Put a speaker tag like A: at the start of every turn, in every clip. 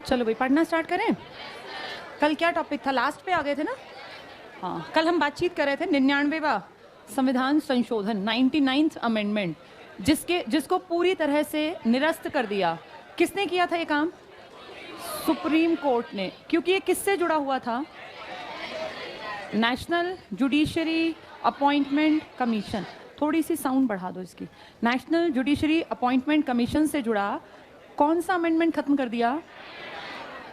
A: चलो भाई पढ़ना स्टार्ट करें। कल क्या टॉपिक था, लास्ट पे आ गए थे ना। हाँ, कल हम बातचीत कर रहे थे 99वां संविधान संशोधन 99th अमेंडमेंट, जिसको पूरी तरह से निरस्त कर दिया। किसने किया था ये काम? सुप्रीम कोर्ट ने। क्योंकि ये किससे जुड़ा हुआ था? National judiciary appointment commission. थोड़ी सी साउंड बढ़ा दो इसकी। नेशनल जुडिशरी अपॉइंटमेंट कमीशन से जुड़ा कौन सा अमेंडमेंट खत्म कर दिया?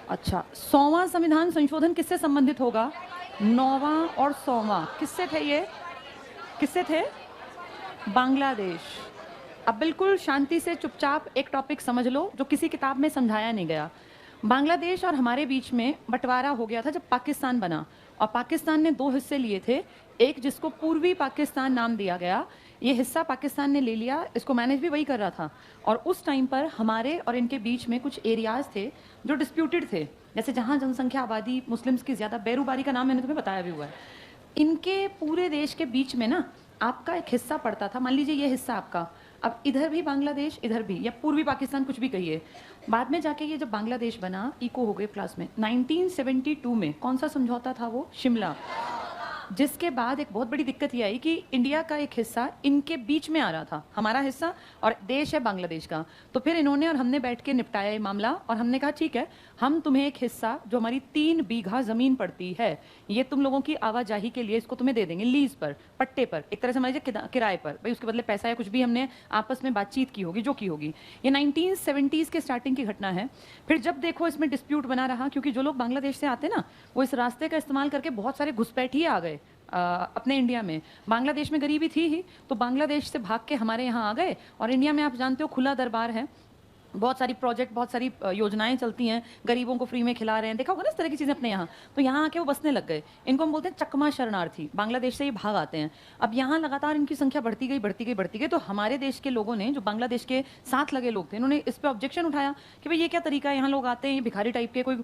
A: अच्छा, 100वां संविधान संशोधन किससे संबंधित होगा? 9वां और 100वां किससे थे? ये किससे थे? बांग्लादेश। अब बिल्कुल शांति से चुपचाप एक टॉपिक समझ लो जो किसी किताब में समझाया नहीं गया। बांग्लादेश और हमारे बीच में बंटवारा हो गया था जब पाकिस्तान बना, और पाकिस्तान ने 2 हिस्से लिए थे। एक जिसको पूर्वी पाकिस्तान नाम दिया गया, ये हिस्सा पाकिस्तान ने ले लिया, इसको मैनेज भी वही कर रहा था। और उस टाइम पर हमारे और इनके बीच में कुछ एरियाज थे जो डिस्प्यूटेड थे, जैसे जहाँ जनसंख्या आबादी मुस्लिम्स की ज़्यादा, बेरूबारी का नाम मैंने तुम्हें बताया भी हुआ है। इनके पूरे देश के बीच में ना आपका एक हिस्सा पड़ता था। मान लीजिए ये हिस्सा आपका, अब इधर भी बांग्लादेश, इधर भी, या पूर्वी पाकिस्तान, कुछ भी कहिए। बाद में जाके ये जब बांग्लादेश बना, इको हो गए क्लास में, 1972 में कौन सा समझौता था वो? शिमला। जिसके बाद एक बहुत बड़ी दिक्कत ये आई कि इंडिया का एक हिस्सा इनके बीच में आ रहा था, हमारा हिस्सा, और देश है बांग्लादेश का। तो फिर इन्होंने और हमने बैठ के निपटाया ये मामला, और हमने कहा ठीक है, हम तुम्हें एक हिस्सा जो हमारी 3 बीघा ज़मीन पड़ती है, ये तुम लोगों की आवाजाही के लिए इसको तुम्हें दे देंगे, लीज पर, पट्टे पर, एक तरह से हमारे किराए पर, भाई उसके बदले पैसा या कुछ भी हमने आपस में बातचीत की होगी, जो की होगी। ये 1970s के स्टार्टिंग की घटना है। फिर जब देखो इसमें डिस्प्यूट बना रहा, क्योंकि जो लोग बांग्लादेश से आते ना, वो इस रास्ते का इस्तेमाल करके बहुत सारे घुसपैठिए आ गए अपने इंडिया में। बांग्लादेश में गरीबी थी ही, तो बांग्लादेश से भाग के हमारे यहाँ आ गए। और इंडिया में आप जानते हो खुला दरबार है, बहुत सारी प्रोजेक्ट, बहुत सारी योजनाएं चलती हैं, गरीबों को फ्री में खिला रहे हैं, देखा होगा ना इस तरह की चीज़ें अपने यहाँ। तो यहाँ आके वो बसने लग गए। इनको हम बोलते हैं चकमा शरणार्थी, बांग्लादेश से ये भाग आते हैं। अब यहाँ लगातार इनकी संख्या बढ़ती गई, बढ़ती गई, बढ़ती गई। तो हमारे देश के लोगों ने, जो बांग्लादेश के साथ लगे लोग थे, इन्होंने इस पर ऑब्जेक्शन उठाया कि भाई ये क्या तरीका है, यहाँ लोग आते हैं, ये भिखारी टाइप के, कोई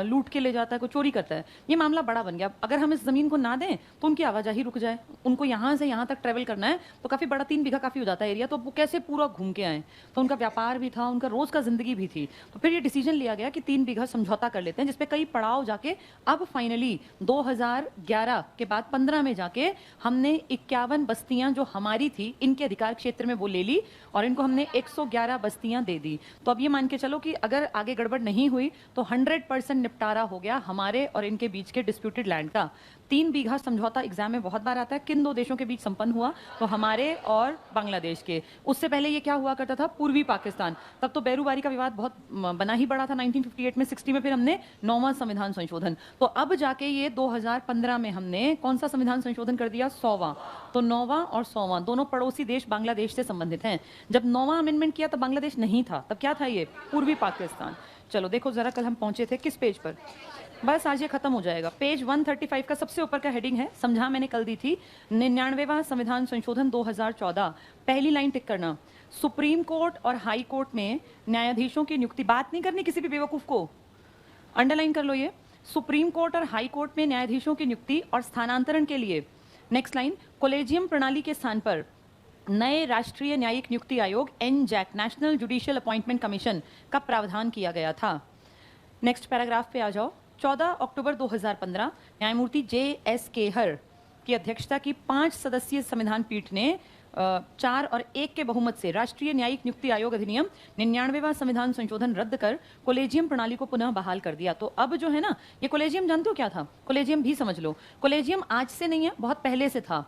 A: लूट के ले जाता है, कोई चोरी करता है। ये मामला बड़ा बन गया। अगर हम इस ज़मीन को ना दें तो उनकी आवाजाही रुक जाए, उनको यहाँ से यहाँ तक ट्रेवल करना है तो काफ़ी बड़ा, 3 बीघा काफ़ी हो जाता है एरिया, तो वो कैसे पूरा घूम के आए? तो उनका व्यापार भी था, उनका रोज़ का जिंदगी भी थी। तो फिर ये डिसीजन लिया गया कि 3 बीघा समझौता कर लेते हैं, जिसपे कई पड़ाव जाके अब फाइनली 2011 के बाद 15 में जाके हमने 51 बस्तियां जो हमारी थी इनके अधिकार क्षेत्र में वो ले ली, और इनको हमने 111 बस्तियां दे दी। तो अब ये मान के चलो कि अगर आगे गड़बड़ नहीं हुई तो 100% निपटारा हो गया हमारे और इनके बीच के डिस्प्यूटेड लैंड का। 3 बीघा समझौता एग्जाम में बहुत बार आता है। किन 2 देशों के बीच संपन्न हुआ? तो हमारे और बांग्लादेश के। उससे पहले ये क्या हुआ करता था? पूर्वी पाकिस्तान। तब तो बेरूबारी का विवाद बहुत बना ही बड़ा था 1958 में, 60 में फिर हमने 9वां संविधान संशोधन। तो अब जाके ये 2015 में हमने कौन सा संविधान संशोधन कर दिया? 100वां। तो 9वां और 100वां दोनों पड़ोसी देश बांग्लादेश से संबंधित हैं। जब 9वां अमेंडमेंट किया तब बांग्लादेश नहीं था, तब क्या था? ये पूर्वी पाकिस्तान। चलो देखो जरा, कल हम पहुंचे थे किस पेज पर? बस आज ये खत्म हो जाएगा। पेज 135 का सबसे ऊपर का हेडिंग है, समझा मैंने कल दी थी, 99वां संविधान संशोधन 2014। पहली लाइन टिक करना, सुप्रीम कोर्ट और हाई कोर्ट में न्यायाधीशों की नियुक्ति, बात नहीं करनी किसी भी बेवकूफ को, अंडरलाइन कर लो ये, सुप्रीम कोर्ट और हाई कोर्ट में न्यायाधीशों की नियुक्ति और स्थानांतरण के लिए, नेक्स्ट लाइन, कोलेजियम प्रणाली के स्थान पर नए राष्ट्रीय न्यायिक नियुक्ति आयोग एनजैक, नेशनल जुडिशियल अपॉइंटमेंट कमीशन का प्रावधान किया गया था। नेक्स्ट पैराग्राफ पे आ जाओ। 14 अक्टूबर 2015 न्यायमूर्ति JS केहर की अध्यक्षता की 5 सदस्यीय संविधान पीठ ने 4 और 1 के बहुमत से राष्ट्रीय न्यायिक नियुक्ति आयोग अधिनियम 99वां संविधान संशोधन रद्द कर कोलेजियम प्रणाली को पुनः बहाल कर दिया। तो अब जो है ना, ये कोलेजियम जानते हो क्या था? कोलेजियम भी समझ लो। कोलेजियम आज से नहीं है, बहुत पहले से था।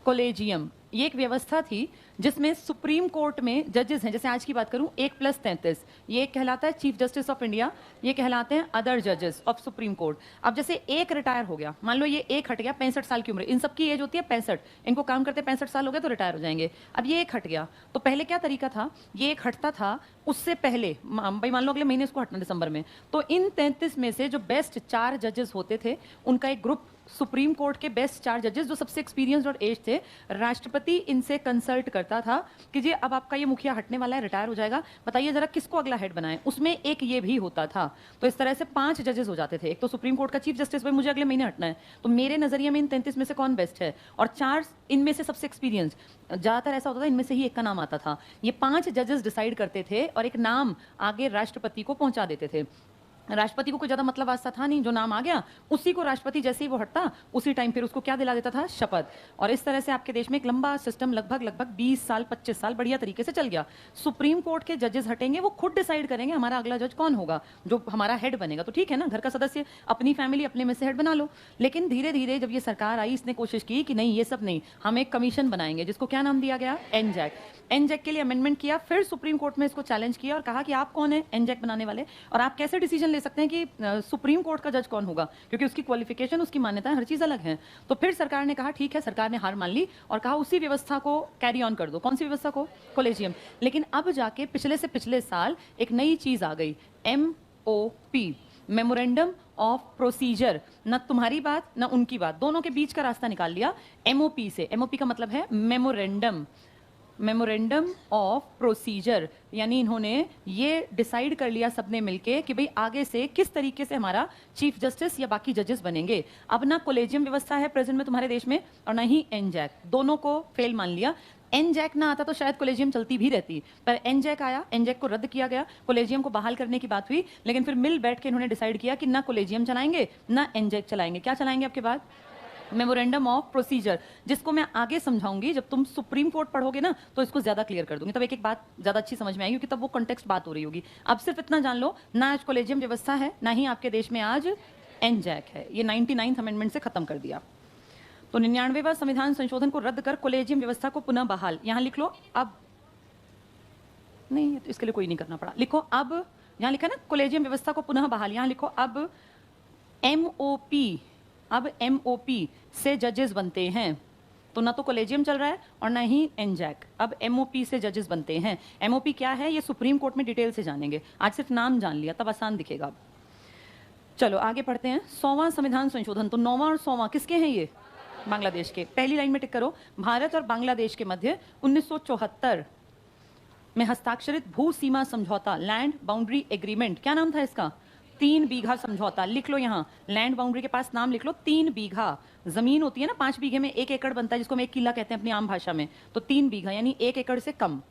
A: कोलेजियम ये एक व्यवस्था थी जिसमें सुप्रीम कोर्ट में जजेस हैं, जैसे आज की बात करूं 1+33, ये कहलाता है चीफ जस्टिस ऑफ इंडिया, ये कहलाते हैं अदर जजेस ऑफ सुप्रीम कोर्ट। अब जैसे एक रिटायर हो गया, मान लो ये एक हट गया, 65 साल की उम्र, इन सब की एज होती है 65, इनको काम करते 65 साल हो गए तो रिटायर हो जाएंगे। अब ये एक हट गया, तो पहले क्या तरीका था? ये एक हटता था, उससे पहले भाई मान लो अगले महीने इसको हटना दिसंबर में, तो इन 33 में से जो बेस्ट 4 जजेस होते थे उनका एक ग्रुप, सुप्रीम कोर्ट के बेस्ट 4 जजेस जो सबसे एक्सपीरियंस्ड और एज थे, राष्ट्रपति इनसे कंसल्ट करता था कि जी अब आपका ये मुखिया हटने वाला है, रिटायर हो जाएगा, बताइए जरा किसको अगला हेड बनाएं। उसमें एक ये भी होता था। तो इस तरह से 5 जजेस हो जाते थे। एक तो सुप्रीम कोर्ट का चीफ जस्टिस, भाई मुझे अगले महीने हटना है, तो मेरे नजरिए में इन 33 में से कौन बेस्ट है, और 4 इनमें से सबसे एक्सपीरियंस, ज्यादातर ऐसा होता था इनमें से ही एक का नाम आता था। ये 5 जजेस डिसाइड करते थे और एक नाम आगे राष्ट्रपति को पहुंचा देते थे। राष्ट्रपति को कोई ज्यादा मतलब वास्ता था नहीं, जो नाम आ गया उसी को राष्ट्रपति जैसे ही वो हटता उसी टाइम फिर उसको क्या दिला देता था, शपथ। और इस तरह से आपके देश में एक लंबा सिस्टम लगभग 20 साल 25 साल बढ़िया तरीके से चल गया। सुप्रीम कोर्ट के जजेस हटेंगे, वो खुद डिसाइड करेंगे हमारा अगला जज कौन होगा, जो हमारा हेड बनेगा। तो ठीक है ना, घर का सदस्य अपनी फैमिली अपने में से हेड बना लो। लेकिन धीरे धीरे जब ये सरकार आई, इसने कोशिश की कि नहीं ये सब नहीं, हम एक कमीशन बनाएंगे, जिसको क्या नाम दिया गया, एनजैक। एनजैक के लिए अमेंडमेंट किया, फिर सुप्रीम कोर्ट में इसको चैलेंज किया और कहा कि आप कौन है एनजैक बनाने वाले, और आप कैसे डिसीजन ले सकते हैं कि सुप्रीम कोर्ट का जज कौन होगा, क्योंकि उसकी क्वालिफिकेशन, उसकी मान्यता, हर चीज अलग है। तो फिर सरकार ने कहा ठीक है, सरकार ने हार मान ली और कहा उसी व्यवस्था को कैरी ऑन कर दो। कौन सी व्यवस्था को, कॉलेजियम। लेकिन अब जाके पिछले से पिछले साल एक नई चीज आ गई, MOP, मेमोरेंडम ऑफ प्रोसीजर। न तुम्हारी बात न उनकी बात, दोनों के बीच का रास्ता निकाल लिया MOP से। MOP का मतलब है मेमोरेंडम ऑफ प्रोसीजर, यानी इन्होंने ये डिसाइड कर लिया सबने मिलके कि भाई आगे से किस तरीके से हमारा चीफ जस्टिस या बाकी जजेस बनेंगे। अब ना कॉलेजियम व्यवस्था है प्रेजेंट में तुम्हारे देश में, और ना ही एनजैक, दोनों को फेल मान लिया। एनजैक ना आता तो शायद कॉलेजियम चलती भी रहती, पर एनजैक आया, एनजैक को रद्द किया गया, कॉलेजियम को बहाल करने की बात हुई। लेकिन फिर मिल बैठ के इन्होंने डिसाइड किया कि ना कॉलेजियम चलाएंगे ना एनजैक चलाएंगे। क्या चलाएंगे आपके बाद, मेमोरेंडम ऑफ प्रोसीजर, जिसको मैं आगे समझाऊंगी। जब तुम सुप्रीम कोर्ट पढ़ोगे ना तो इसको ज्यादा क्लियर कर दूंगी, तब एक एक बात ज्यादा अच्छी समझ में आएगी, क्योंकि तब वो कॉन्टेक्स्ट बात हो रही होगी। अब सिर्फ इतना जान लो, ना आज कॉलेजियम व्यवस्था है, ना ही आपके देश में आज एनजैक है। ये 99th अमेंडमेंट से खत्म कर दिया। तो 99वां संविधान संशोधन को रद्द कर कॉलेजियम व्यवस्था को पुनः बहाल। यहां लिख लो अब, नहीं तो इसके लिए कोई नहीं करना पड़ा, लिखो अब। यहां लिखा ना कॉलेजियम व्यवस्था को पुनः बहाल, यहां लिखो अब MOP, अब MOP से जजेस बनते हैं। तो ना तो कॉलेजियम चल रहा है और ना ही एनजैक, अब MOP से जजेस बनते हैं। MOP क्या है ये सुप्रीम कोर्ट में डिटेल से जानेंगे, आज सिर्फ नाम जान लिया तब आसान दिखेगा। चलो आगे पढ़ते हैं। 100वां संविधान संशोधन, तो 9वां और 100वां किसके हैं ये, बांग्लादेश के। पहली लाइन में टिक करो, भारत और बांग्लादेश के मध्य 1974 में हस्ताक्षरित भू सीमा समझौता, लैंड बाउंड्री एग्रीमेंट, क्या नाम था इसका, 3 बीघा समझौता। लिख लो यहाँ, लैंड बाउंड्री के पास नाम लिख लो, 3 बीघा जमीन होती है ना, 5 बीघे में 1 एकड़ बनता है, जिसको हम 1 किला कहते हैं अपनी आम भाषा में। तो 3 बीघा यानी 1 एकड़ से कम,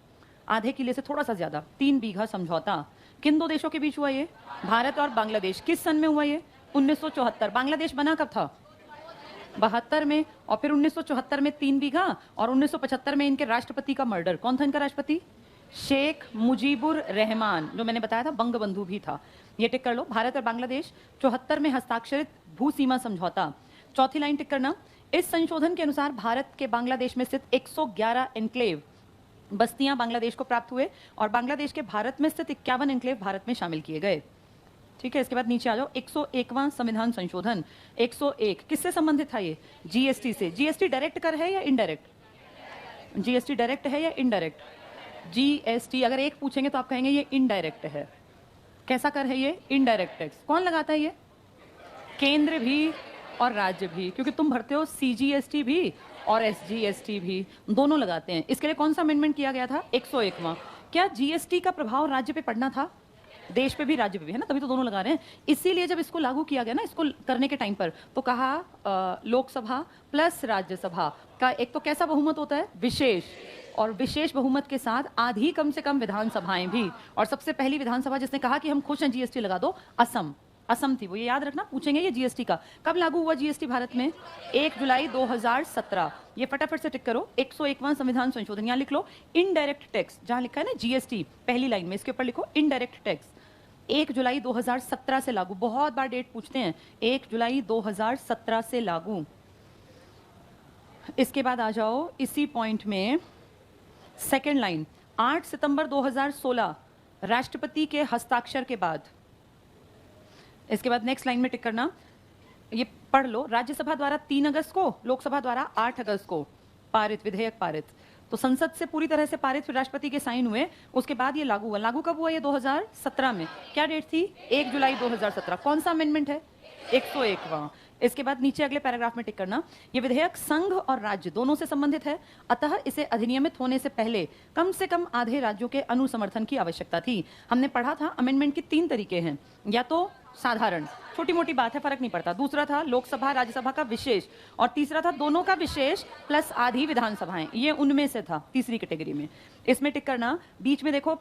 A: आधे किले से थोड़ा सा ज्यादा, 3 बीघा समझौता। किन दो देशों के बीच हुआ ये, भारत और बांग्लादेश। किस सन में हुआ ये, 1974। बांग्लादेश बना कब था, 72 में, और फिर 1974 में 3 बीघा, और 1975 में इनके राष्ट्रपति का मर्डर। कौन था इनका राष्ट्रपति, शेख मुजीबुर रहमान, जो मैंने बताया था बंग बंधु भी था। ये टिक कर लो, भारत और बांग्लादेश 74 में हस्ताक्षरित भू सीमा समझौता। चौथी लाइन टिक करना, इस संशोधन के अनुसार भारत के बांग्लादेश में स्थित 111 एन्क्लेव बस्तियां बांग्लादेश को प्राप्त हुए, और बांग्लादेश के भारत में स्थित 51 एन्क्लेव भारत में शामिल किए गए। ठीक है, इसके बाद नीचे आ जाओ, 101वां संविधान संशोधन। 101 किससे संबंधित था ये, GST से। GST डायरेक्ट कर है या इनडायरेक्ट, GST डायरेक्ट है या इनडायरेक्ट, GST अगर एक पूछेंगे तो आप कहेंगे ये इनडायरेक्ट है। कैसा कर है ये, इनडायरेक्ट टैक्स। कौन लगाता है ये, केंद्र भी और राज्य भी, क्योंकि तुम भरते हो CGST भी और SGST भी, दोनों लगाते हैं। इसके लिए कौन सा अमेंडमेंट किया गया था, 101वां। क्या GST का प्रभाव राज्य पे पड़ना था, देश पे भी राज्य पे भी, है ना, तभी तो दोनों लगा रहे हैं। इसीलिए जब इसको लागू किया गया ना, इसको करने के टाइम पर, तो कहा लोकसभा प्लस राज्यसभा का एक तो कैसा बहुमत होता है, विशेष, और विशेष बहुमत के साथ आधी कम से कम विधानसभाएं भी। और सबसे पहली विधानसभा जिसने कहा कि हम खुश हैं GST लगा दो, असम थी। वो ये याद रखना, पूछेंगे ये GST का कब लागू हुआ GST भारत में, 1 जुलाई 2017। ये फटाफट से टिक करो, 101वां संविधान संशोधन। यहाँ लिख लो इनडायरेक्ट टैक्स, जहां लिखा है ना GST पहली लाइन में, इसके ऊपर लिखो इनडायरेक्ट टैक्स, 1 जुलाई 2017 से लागू। बहुत बार डेट पूछते हैं, 1 जुलाई 2017 से लागू। इसके बाद आ जाओ इसी पॉइंट में, सेकेंड लाइन, 8 सितंबर 2016 राष्ट्रपति के हस्ताक्षर के बाद। इसके बाद नेक्स्ट लाइन में टिक करना, ये पढ़ लो, राज्यसभा द्वारा 3 अगस्त को, लोकसभा द्वारा 8 अगस्त को पारित, विधेयक पारित। तो संसद से पूरी तरह से पारित, फिर राष्ट्रपति के साइन हुए, उसके बाद ये लागू हुआ। लागू कब हुआ ये, 2017 में। क्या डेट थी, 1 जुलाई 2017। कौन सा अमेंडमेंट है, 101वां। इसके बाद नीचे अगले पैराग्राफ में टिक करना, ये विधेयक संघ और राज्य दोनों से संबंधित है, अतः इसे अधिनियमित होने से पहले कम से कम आधे राज्यों के अनुसमर्थन की आवश्यकता थी। हमने पढ़ा था अमेंडमेंट के 3 तरीके हैं, या तो साधारण, छोटी मोटी बात है, फर्क नहीं पड़ता। दूसरा था लोकसभा राज्यसभा का विशेष, और तीसरा था दोनों का विशेष प्लस आधी विधानसभाएं, ये उनमें से था तीसरी कैटेगरी में। इसमें टिक करना। बीच में देखो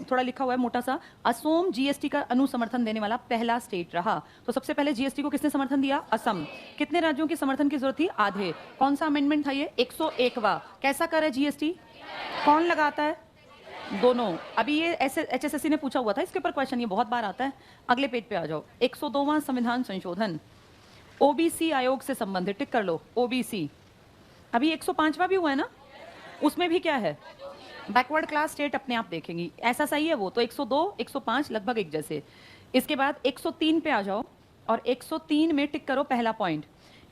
A: थोड़ा लिखा हुआ है मोटा सा, असम जीएसटी का अनुसमर्थन देने वाला पहला स्टेट रहा। तो सबसे पहले जीएसटी को किसने समर्थन दिया? असम। कितने राज्यों के समर्थन की जरूरत थी? आधे। कौन सा अमेंडमेंट था ये? 101वां। कैसा कर है जीएसटी? कौन लगाता है? दोनों। अभी ये एचएसएससी ने पूछा हुआ था इसके ऊपर क्वेश्चन, ये बहुत बार आता है। अगले पेज पे आ जाओ। 102वां संविधान संशोधन, ओबीसी आयोग से संबंधित, टिक कर लो ओबीसी। अभी 105वां भी हुआ है ना, उसमें भी क्या है? बैकवर्ड क्लास स्टेट अपने आप देखेंगी, ऐसा सही है वो तो। 102 105 लगभग एक जैसे। इसके बाद 103 पे आ जाओ, और 103 में टिक करो पहला पॉइंट।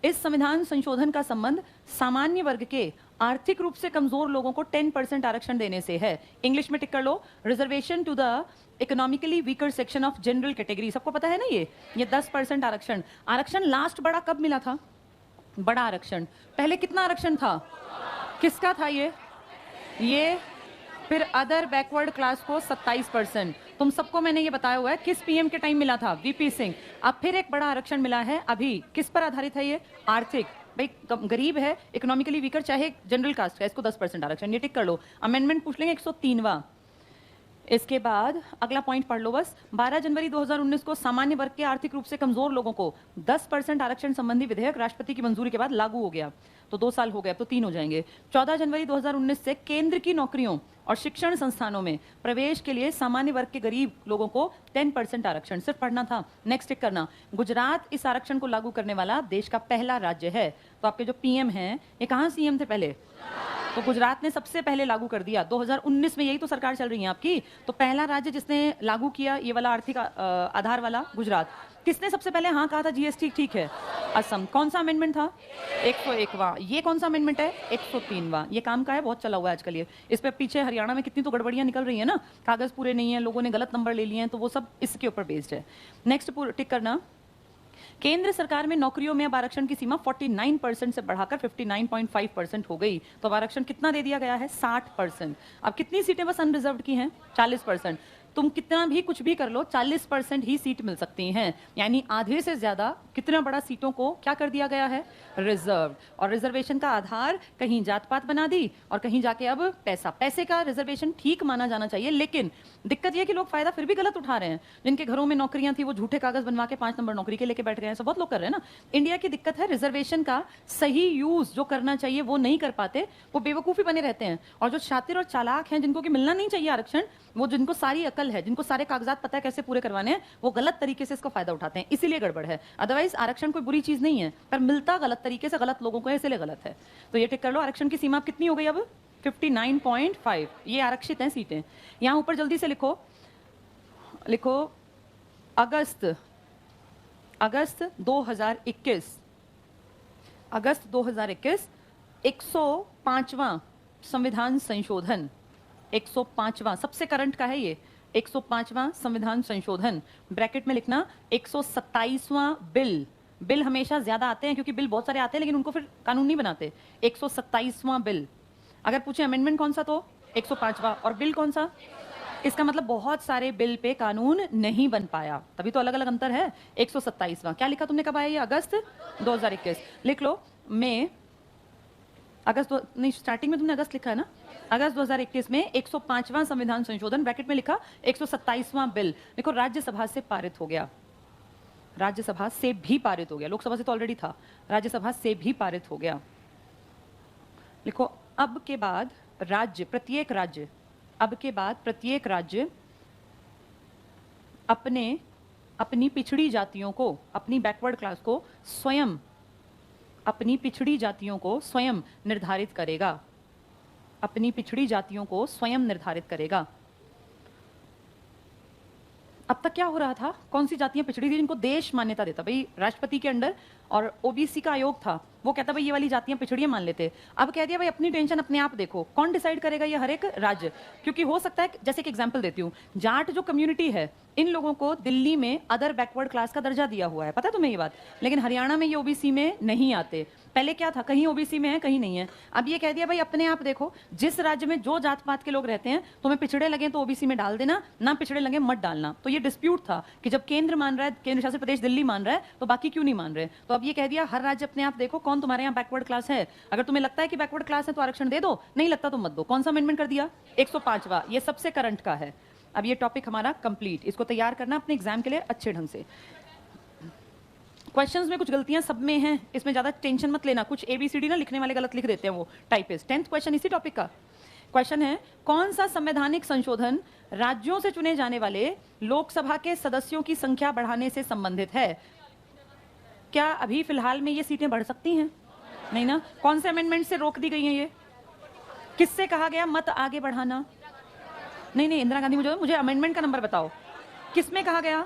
A: इस संविधान संशोधन का संबंध सामान्य वर्ग के आर्थिक रूप से कमजोर लोगों को 10% आरक्षण देने से है। इंग्लिश में टिक कर लो, reservation to the economically weaker section of general category. सबको पता है ना ये 10% आरक्षण। आरक्षण लास्ट बड़ा कब मिला था? बड़ा आरक्षण पहले कितना आरक्षण था? किसका था ये? फिर अदर बैकवर्ड क्लास को 27%। तुम सबको मैंने ये बताया हुआ है किस पीएम के टाइम मिला था? वीपी सिंह। अब फिर एक बड़ा आरक्षण मिला है अभी, किस पर आधारित है ये? आर्थिक। भाई गरीब है, इकोनॉमिकली वीकर, चाहे जनरल कास्ट का, इसको 10% आरक्षण। ये टिक कर लो। अमेंडमेंट पूछ लेंगे 103वां। इसके बाद अगला पॉइंट पढ़ लो बस। 12 जनवरी 2019 को सामान्य वर्ग के आर्थिक रूप से कमजोर लोगों को 10% आरक्षण संबंधी विधेयक राष्ट्रपति की मंजूरी के बाद लागू हो गया। तो 2 साल हो गए, अब तो 3 हो जाएंगे। 14 जनवरी 2019 से केंद्र की नौकरियों और शिक्षण संस्थानों में प्रवेश के लिए सामान्य वर्ग के गरीब लोगों को 10% आरक्षण। सिर्फ पढ़ना था। नेक्स्ट टिक करना। गुजरात इस आरक्षण को लागू करने वाला देश का पहला राज्य है। तो आपके जो पीएम हैं, ये कहाँ सीएम थे पहले? तो गुजरात ने सबसे पहले लागू कर दिया 2019 में। यही तो सरकार चल रही है आपकी। तो पहला राज्य जिसने लागू किया ये वाला आर्थिक आधार वाला, गुजरात। किसने सबसे पहले हाँ कहा था जीएसटी ठीक है? असम। कौन सा अमेंडमेंट था? 101वां। ये कौन सा अमेंडमेंट है? 103वां। ये काम का है, बहुत चला हुआ है आजकल ये। इस पे पीछे हरियाणा में कितनी तो गड़बड़ियां निकल रही है ना, कागज पूरे नहीं है, लोगों ने गलत नंबर ले लिए हैं, तो वो सब इसके ऊपर बेस्ड है। नेक्स्ट टिक करना। केंद्र सरकार में नौकरियों में अब आरक्षण की सीमा 49% से बढ़ाकर 59.5% हो गई। तो अब आरक्षण कितना दे दिया गया है? 60%। अब कितनी सीटें बस अनरिजर्व्ड की हैं? 40%। तुम कितना भी कुछ भी कर लो, 40% ही सीट मिल सकती हैं। यानी आधे से ज्यादा कितना बड़ा सीटों को क्या कर दिया गया है? रिजर्व। और रिजर्वेशन का आधार कहीं जात पात बना दी, और कहीं जाके अब पैसा। पैसे का रिजर्वेशन ठीक माना जाना चाहिए, लेकिन दिक्कत यह कि लोग फायदा फिर भी गलत उठा रहे हैं। जिनके घरों में नौकरियां थी वो झूठे कागज बनवा के 5 नंबर नौकरी के लेके बैठ गए हैं। सब बहुत लोग कर रहे हैं ना। इंडिया की दिक्कत है, रिजर्वेशन का सही यूज जो करना चाहिए वो नहीं कर पाते, वो बेवकूफी बने रहते हैं। और जो शातिर और चालाक हैं, जिनको कि मिलना नहीं चाहिए आरक्षण, वो जिनको सारी अकल है, जिनको सारे कागजात पता है कैसे पूरे करवाने हैं, वो गलत तरीके से इसको फायदा उठाते हैं। इसीलिए गड़बड़ है। अदरवाइज आरक्षण कोई बुरी चीज नहीं है, पर मिलता गलत तरीके से गलत लोगों को है, इसलिए गलत है। तो ये टिक कर लो। आरक्षण की सीमा कितनी हो गई अब? 59.5। ये आरक्षित हैं सीटें। यहां ऊपर जल्दी से लिखो अगस्त 2021 105वां संविधान संशोधन। 105वां सबसे करंट का है ये। 105वां संविधान संशोधन, ब्रैकेट में लिखना 127वां बिल। बिल हमेशा ज्यादा आते हैं क्योंकि बिल बहुत सारे आते हैं, लेकिन उनको फिर कानून नहीं बनाते। 127वां बिल। अगर पूछे अमेंडमेंट कौन सा तो 105वां, और बिल कौन सा? इसका मतलब बहुत सारे बिल पे कानून नहीं बन पाया, तभी तो अलग अलग अंतर है। 127वां क्या लिखा तुमने? कब आया ये? अगस्त 2021। लिख लो मई अगस्त नहीं, स्टार्टिंग में तुमने अगस्त लिखा है ना। अगस्त 2021 में 105वां संविधान संशोधन, ब्रैकेट में लिखा 127वां बिल। देखो राज्यसभा से पारित हो गया, राज्यसभा से भी पारित हो गया। लोकसभा से तो ऑलरेडी था, राज्यसभा से भी पारित हो गया। लिखो अब के बाद प्रत्येक राज्य अपनी पिछड़ी जातियों को, अपनी बैकवर्ड क्लास को स्वयं, अपनी पिछड़ी जातियों को स्वयं निर्धारित करेगा। अपनी पिछड़ी जातियों को स्वयं निर्धारित करेगा। अब तक क्या हो रहा था? कौन सी जातियां पिछड़ी थी जिनको देश मान्यता देता? भाई राष्ट्रपति के अंडर और ओबीसी का आयोग था, वो कहता भाई ये वाली जातियां पिछड़ियां मान लेते। अब कह दिया भाई अपनी टेंशन अपने आप देखो, कौन डिसाइड करेगा ये? हर एक राज्य। क्योंकि हो सकता है, जैसे एक एग्जाम्पल देती हूँ, जाट जो कम्युनिटी है, इन लोगों को दिल्ली में अदर बैकवर्ड क्लास का दर्जा दिया हुआ है, पता है तुम्हें ये बात? लेकिन हरियाणा में ये ओबीसी में नहीं आते। पहले क्या था, कहीं ओबीसी में है कहीं नहीं है। अब ये कह दिया भाई अपने आप देखो, जिस राज्य में जो जात पात के लोग रहते हैं, तुम्हें पिछड़े लगे तो ओबीसी में डाल देना, ना पिछड़े लगे मत डालना। तो ये डिस्प्यूट था कि जब केंद्र मान रहा है, केंद्र शासित प्रदेश दिल्ली मान रहा है, तो बाकी क्यों नहीं मान रहे? तो अब ये कह दिया हर राज्य अपने आप देखो कौन तुम्हारे यहाँ बैकवर्ड क्लास है। अगर तुम्हें लगता है कि बैकवर्ड क्लास है तो आरक्षण दे दो, नहीं लगता तो मत दो। कौन सा अमेंडमेंट कर दिया? 105वां। ये सबसे करंट का है। अब ये टॉपिक हमारा कंप्लीट, इसको तैयार करना अपने एग्जाम के लिए अच्छे ढंग से। क्वेश्चंस में कुछ गलतियां सब में हैं, इसमें ज्यादा टेंशन मत लेना। कुछ ABCD ना लिखने वाले गलत लिख देते हैं वो टाइपिस्ट। 10th क्वेश्चन इसी टॉपिक का क्वेश्चन है, कौन सा संवैधानिक संशोधन राज्यों से चुने जाने वाले लोकसभा के सदस्यों की संख्या बढ़ाने से संबंधित है? क्या अभी फिलहाल में ये सीटें बढ़ सकती हैं? नहीं ना। कौन से अमेंडमेंट से रोक दी गई हैं? ये किससे कहा गया मत आगे बढ़ाना? नहीं, इंदिरा गांधी। मुझे अमेंडमेंट का नंबर बताओ, किसमें कहा गया?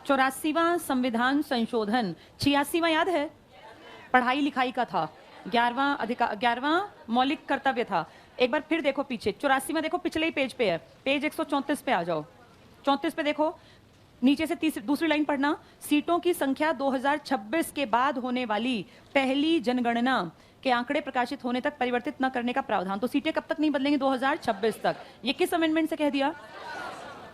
A: 84वां संविधान संशोधन। 86वां याद है, पढ़ाई लिखाई का था। 11वां मौलिक कर्तव्य था। एक बार फिर देखो पीछे, 84वां देखो पिछले ही पेज पे है, पेज 134 पे आ जाओ। 34 पे देखो, नीचे से दूसरी लाइन पढ़ना, सीटों की संख्या 2026 के बाद होने वाली पहली जनगणना के आंकड़े प्रकाशित होने तक परिवर्तित न करने का प्रावधान। तो सीटें कब तक नहीं बदलेंगी? 2026 तक। ये किस अमेंडमेंट से कह दिया?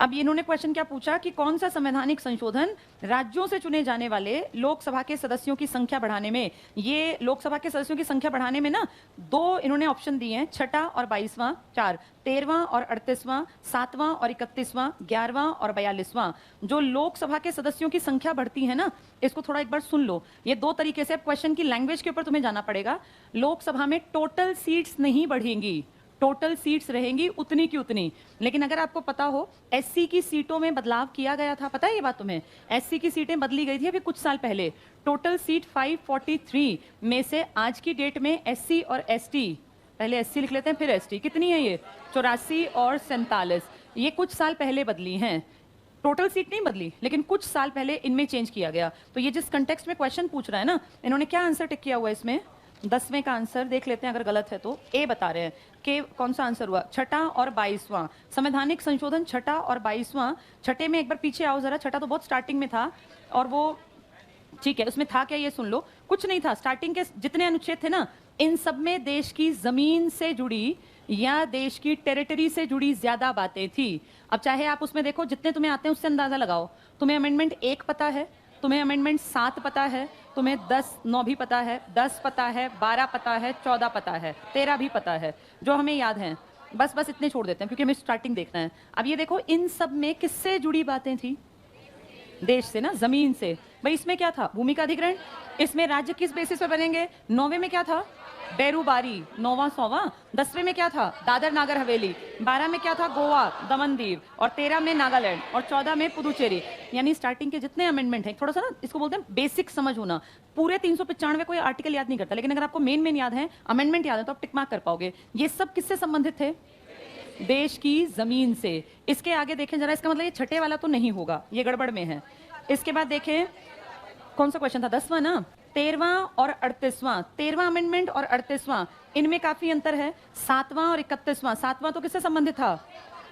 A: अब इन्होंने क्वेश्चन क्या पूछा कि कौन सा संवैधानिक संशोधन राज्यों से चुने जाने वाले लोकसभा के सदस्यों की संख्या बढ़ाने में, ये लोकसभा के सदस्यों की संख्या बढ़ाने में ना दो इन्होंने ऑप्शन दिए हैं, 6 और 22वां, 4, 13वां और 38वां, 7वां और 31वां, 11वां और 42वां। जो लोकसभा के सदस्यों की संख्या बढ़ती है ना, इसको थोड़ा एक बार सुन लो। ये दो तरीके से क्वेश्चन की लैंग्वेज के ऊपर तुम्हें जाना पड़ेगा। लोकसभा में टोटल सीट्स नहीं बढ़ेंगी, टोटल सीट्स रहेंगी उतनी की उतनी। लेकिन अगर आपको पता हो एससी की सीटों में बदलाव किया गया था, पता है ये बात तुम्हें? एससी की सीटें बदली गई थी अभी कुछ साल पहले। टोटल सीट 543 में से आज की डेट में एससी और एसटी, पहले एससी लिख लेते हैं फिर एसटी, कितनी है ये? 84 और 47। ये कुछ साल पहले बदली हैं। टोटल सीट नहीं बदली, लेकिन कुछ साल पहले इनमें चेंज किया गया। तो ये जिस कंटेक्स्ट में क्वेश्चन पूछ रहा है ना, इन्होंने क्या आंसर टिक किया हुआ है इसमें? 10वें का आंसर देख लेते हैं, अगर गलत है तो ए बता रहे हैं कि कौन सा आंसर हुआ? 6 और 22वां संवैधानिक संशोधन। 6 और 22वां। 6 में एक बार पीछे आओ जरा, 6 तो बहुत स्टार्टिंग में था, और वो ठीक है, उसमें था क्या ये सुन लो। कुछ नहीं था, स्टार्टिंग के जितने अनुच्छेद थे ना, इन सब में देश की जमीन से जुड़ी या देश की टेरिटरी से जुड़ी ज्यादा बातें थी। अब चाहे आप उसमें देखो, जितने तुम्हें आते हैं उससे अंदाजा लगाओ। तुम्हें अमेंडमेंट 1 पता है, तुम्हें अमेंडमेंट 7 पता है, तुम्हें 10-9 भी पता है, 10 पता है, 12 पता है, 14 पता है, 13 भी पता है, जो हमें याद हैं। बस इतने छोड़ देते हैं क्योंकि हमें स्टार्टिंग देखना है। अब ये देखो, इन सब में किससे जुड़ी बातें थी? देश से ना, जमीन से। भाई इसमें क्या था? भूमि का अधिग्रहण। इसमें राज्य किस बेसिस पे बनेंगे? 9वें में क्या था? बेरूबारी, 9वां 100वां। 10वें में क्या था? दादर नागर हवेली। 12 में क्या था? गोवा, दमन दीव। और 13 में नागालैंड, और 14 में पुदुचेरी। यानी स्टार्टिंग के जितने अमेंडमेंट हैं, थोड़ा सा ना इसको बोलते हैं बेसिक समझ होना। पूरे 395 कोई आर्टिकल याद नहीं करता, लेकिन अगर आपको मेन याद है, अमेंडमेंट याद है, तो आप टिक मार्क कर पाओगे। ये सब किससे संबंधित थे? देश की जमीन से। इसके आगे देखें जरा, इसका मतलब ये 6 वाला तो नहीं होगा, ये गड़बड़ में है। इसके बाद देखें कौन सा क्वेश्चन था? 10वां ना। 13वां और 38वां, 13वां अमेंडमेंट और 38वां, इनमें काफी अंतर है। 7वां और 31वां, 7वां तो किससे संबंधित था?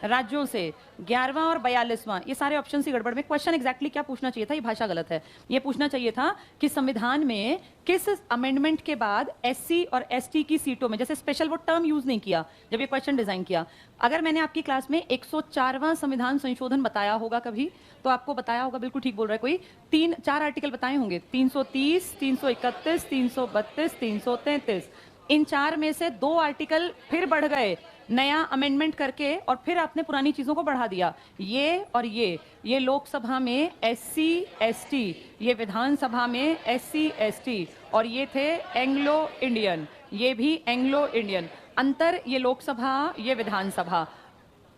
A: राज्यों से। 11वां और 42वां, ये सारे ऑप्शन ही गड़बड़ में। क्वेश्चन एग्जैक्टली क्या पूछना चाहिए था? ये भाषा गलत है। ये पूछना चाहिए था कि संविधान में किस अमेंडमेंट के बाद एससी और एसटी की सीटों में, जैसे स्पेशल वो टर्म यूज नहीं किया जब ये क्वेश्चन डिजाइन किया। अगर मैंने आपकी क्लास में 104वां संविधान संशोधन बताया होगा कभी, तो आपको बताया होगा, बिल्कुल ठीक बोल रहा है कोई, 3-4 आर्टिकल बताए होंगे, 330, 331, 332, 333। इन 4 में से 2 आर्टिकल फिर बढ़ गए नया अमेंडमेंट करके, और फिर आपने पुरानी चीजों को बढ़ा दिया। ये और ये लोकसभा में एससी एसटी, ये विधानसभा में एससी एसटी, और ये थे एंग्लो इंडियन, ये भी एंग्लो इंडियन। अंतर ये लोकसभा, ये विधानसभा।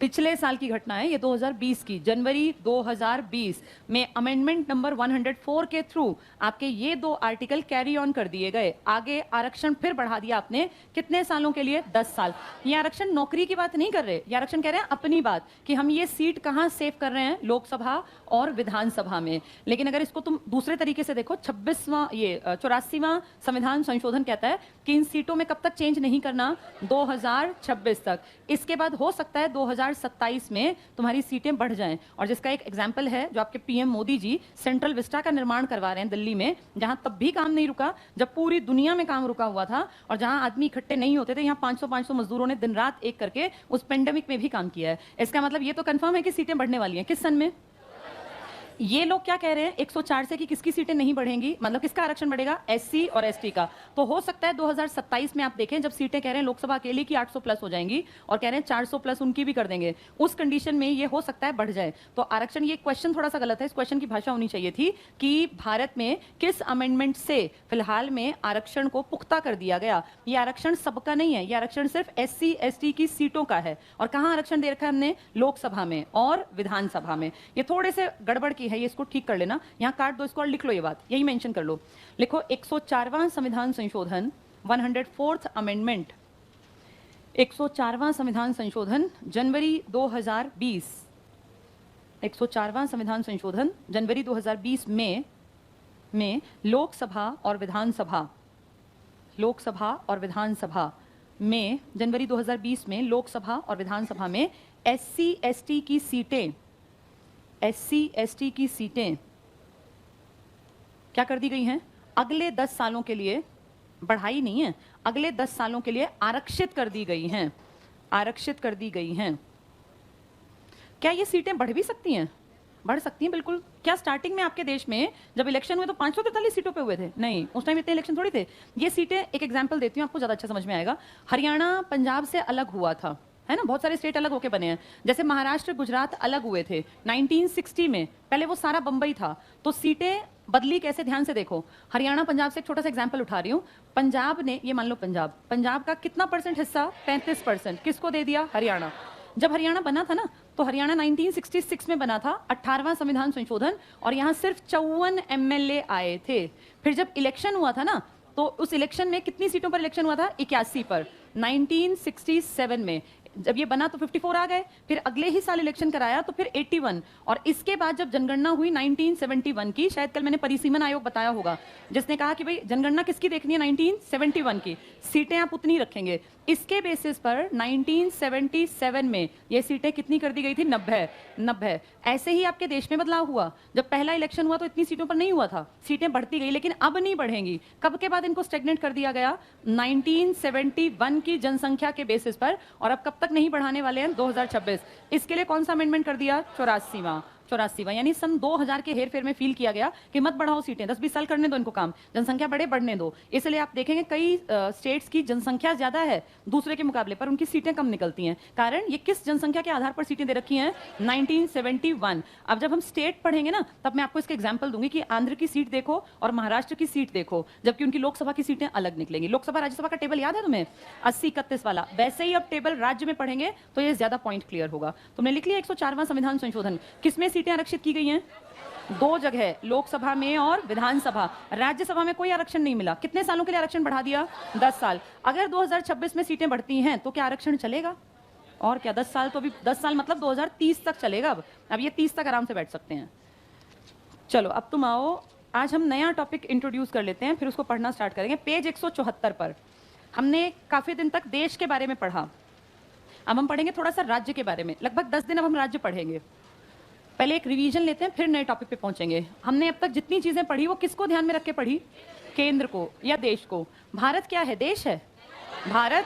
A: पिछले साल की घटना है ये, 2020 की, जनवरी 2020 में अमेंडमेंट नंबर 104 के थ्रू आपके ये 2 आर्टिकल कैरी ऑन कर दिए गए। आगे आरक्षण फिर बढ़ा दिया आपने, कितने सालों के लिए? 10 साल। ये आरक्षण नौकरी की बात नहीं कर रहे, ये आरक्षण कह रहे हैं अपनी बात कि हम ये सीट कहां सेव कर रहे हैं, लोकसभा और विधानसभा में। लेकिन अगर इसको तुम दूसरे तरीके से देखो, 26वां ये 84वां संविधान संशोधन कहता है कि इन सीटों में कब तक चेंज नहीं करना, 2026 तक। इसके बाद हो सकता है 2027 में तुम्हारी सीटें बढ़ जाएं। और जिसका एक एग्जाम्पल है जो आपके PM Modi ji central Vista का निर्माण करवा रहे हैं दिल्ली में, जहां तब भी काम नहीं रुका जब पूरी दुनिया में काम रुका हुआ था, और जहां आदमी इकट्ठे नहीं होते थे, यहाँ 500 मजदूरों ने दिन रात एक करके उस पेंडेमिक में भी काम किया है। इसका मतलब ये तो कंफर्म है कि सीटें बढ़ने वाली हैं। किस सन में? ये लोग क्या कह रहे हैं 104 से कि किसकी सीटें नहीं बढ़ेंगी, मतलब किसका आरक्षण बढ़ेगा? एससी और एसटी का। तो हो सकता है 2027 में आप देखें जब सीटें कह रहे हैं लोकसभा के लिए कि 800 प्लस हो जाएंगी और कह रहे हैं 400 प्लस उनकी भी कर देंगे, उस कंडीशन में ये हो सकता है बढ़ जाए। तो आरक्षण, ये क्वेश्चन थोड़ा सा गलत है, इस क्वेश्चन की भाषा होनी चाहिए थी कि भारत में किस अमेंडमेंट से फिलहाल में आरक्षण को पुख्ता कर दिया गया। ये आरक्षण सबका नहीं है, ये आरक्षण सिर्फ एससी एसटी की सीटों का है। और कहां आरक्षण दे रखा है हमने? लोकसभा में और विधानसभा में। ये थोड़े से गड़बड़ की है, ये इसको ठीक कर लेना, यहां काट दो इसको और लिख लो, ये बात यही मेंशन कर लो। लिखो 104वां संविधान संशोधन 104th अमेंडमेंट, 104वां संविधान संशोधन जनवरी 2020, 104वां संविधान संशोधन जनवरी 2020 में लोकसभा और विधानसभा में, जनवरी 2020 में लोकसभा और विधानसभा में एससी एसटी की सीटें क्या कर दी गई हैं? अगले 10 सालों के लिए, बढ़ाई नहीं है, अगले 10 सालों के लिए आरक्षित कर दी गई हैं, आरक्षित कर दी गई हैं। क्या ये सीटें बढ़ भी सकती हैं? बढ़ सकती हैं बिल्कुल। क्या स्टार्टिंग में आपके देश में जब इलेक्शन हुए तो 543 सीटों पे हुए थे? नहीं, उस टाइम इतने इलेक्शन थोड़ी थे। ये सीटें, एक एग्जांपल देती हूँ आपको, ज्यादा अच्छा समझ में आएगा। हरियाणा पंजाब से अलग हुआ था, है ना, बहुत सारे स्टेट अलग होके बने हैं। जैसे महाराष्ट्र गुजरात अलग हुए थे 1960 में, पहले वो सारा बंबई था। तो सीटें बदली कैसे, ध्यान से देखो। हरियाणा पंजाब से एक छोटा सा एग्जांपल उठा रही हूँ। पंजाब ने, ये मान लो पंजाब का कितना परसेंट हिस्सा? 35%। किसको दे दिया? हरियाणा। जब हरियाणा बना था ना, तो हरियाणा 1966 में बना था, 18वां संविधान संशोधन, और यहाँ सिर्फ 54 एमएलए आए थे। फिर जब इलेक्शन हुआ था ना, तो उस इलेक्शन में कितनी सीटों पर इलेक्शन हुआ था? 81 पर, 1967 में। जब ये बना तो 54 आ गए, फिर अगले ही साल इलेक्शन कराया तो फिर 81, और इसके बाद जब जनगणना हुई 1971 की, शायद कल मैंने परिसीमन आयोग बताया होगा, जिसने कहा कि भाई जनगणना किसकी देखनी है? 1971 की। सीटें आप उतनी रखेंगे। इसके बेसिस पर 1977 में ये सीटें कितनी कर दी गई थी? 90। ऐसे ही आपके देश में बदलाव हुआ। जब पहला इलेक्शन हुआ तो इतनी सीटों पर नहीं हुआ था, सीटें बढ़ती गई, लेकिन अब नहीं बढ़ेंगी। कब के बाद इनको स्टेगनेट कर दिया गया? 1971 की जनसंख्या के बेसिस पर। और अब कब तक नहीं बढ़ाने वाले हैं? 2026। इसके लिए कौन सा अमेंडमेंट कर दिया? 84वां। यानी सन 2000 के हेरफेर में फील किया गया कि मत बढ़ाओ सीटें, 10-20 साल करने दो इनको काम, जनसंख्या बढ़ने दो। इसलिए आप देखेंगे कई स्टेट्स की जनसंख्या ज्यादा है दूसरे के मुकाबले, पर उनकी सीटें कम निकलती हैं। कारण ये किस जनसंख्या के आधार पर सीटें दे रखी हैं? 1971। अब जब हम स्टेट पढ़ेंगे ना, तब मैं आपको इसका एग्जाम्पल दूंगी कि आंध्र की सीट देखो और महाराष्ट्र की सीट देखो, जबकि उनकी लोकसभा की सीटें अलग निकलेंगी। लोकसभा राज्यसभा का टेबल याद है तुम्हें? 80-31 वाला। वैसे ही अब टेबल राज्य में पढ़ेंगे तो ये ज्यादा पॉइंट क्लियर होगा। तुमने लिख लिया 104वां संविधान संशोधन, किसमें सीटें आरक्षित की गई हैं? 2 जगह, लोकसभा में और विधानसभा। राज्यसभा में कोई आरक्षण नहीं मिला। कितने सालों के लिए आरक्षण बढ़ा दिया? 10 साल। अगर 2026 में सीटें बढ़ती हैं तो क्या आरक्षण चलेगा? और क्या 10 साल? तो अभी 10 साल मतलब 2030 तक चलेगा। अब ये 30 तक आराम से बैठ सकते हैं। चलो अब तुम आओ, आज हम नया टॉपिक इंट्रोड्यूस कर लेते हैं, फिर उसको पढ़ना स्टार्ट करेंगे। पेज 174 पर हमने काफी दिन तक देश के बारे में पढ़ा, अब हम पढ़ेंगे थोड़ा सा राज्य के बारे में। लगभग 10 दिन अब हम राज्य पढ़ेंगे। पहले एक रिवीजन लेते हैं, फिर नए टॉपिक पे पहुंचेंगे। हमने अब तक जितनी चीजें पढ़ी वो किसको ध्यान में रख के पढ़ी? केंद्र को या देश को। भारत क्या है? देश है। भारत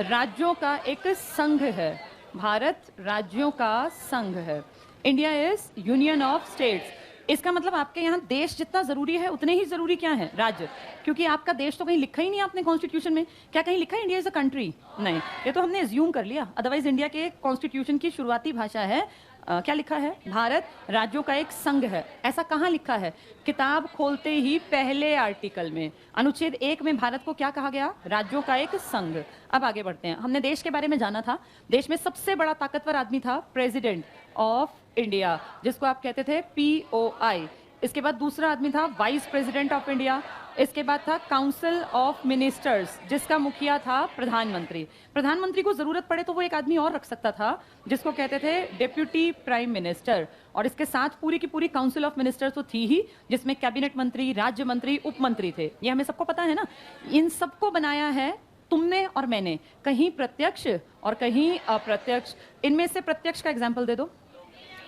A: राज्यों का एक संघ है। भारत राज्यों का संघ है। India is union of states. इसका मतलब आपके यहाँ देश जितना जरूरी है उतने ही जरूरी क्या है? राज्य। क्योंकि आपका देश तो कहीं लिखा ही नहीं आपने कॉन्स्टिट्यूशन में। क्या कहीं लिखा है इंडिया इज अ कंट्री? नहीं, ये तो हमने एज्यूम कर लिया। अदरवाइज इंडिया के कॉन्स्टिट्यूशन की शुरुआती भाषा है क्या लिखा है? भारत राज्यों का एक संघ है। ऐसा कहाँ लिखा है? किताब खोलते ही पहले आर्टिकल में अनुच्छेद 1 में भारत को क्या कहा गया? राज्यों का एक संघ। अब आगे बढ़ते हैं। हमने देश के बारे में जाना था। देश में सबसे बड़ा ताकतवर आदमी था प्रेसिडेंट ऑफ इंडिया, जिसको आप कहते थे POI। इसके बाद दूसरा आदमी था वाइस प्रेसिडेंट ऑफ इंडिया। इसके बाद था काउंसिल ऑफ मिनिस्टर्स, जिसका मुखिया था प्रधानमंत्री। प्रधानमंत्री को जरूरत पड़े तो वो एक आदमी और रख सकता था, जिसको कहते थे डेप्यूटी प्राइम मिनिस्टर। और इसके साथ पूरी की पूरी काउंसिल ऑफ मिनिस्टर्स तो थी ही, जिसमें कैबिनेट मंत्री, राज्य मंत्री, उप मंत्री थे। ये हमें सबको पता है ना। इन सबको बनाया है तुमने और मैंने, कहीं प्रत्यक्ष और कहीं अप्रत्यक्ष। इनमें से प्रत्यक्ष का एग्जाम्पल दे दो।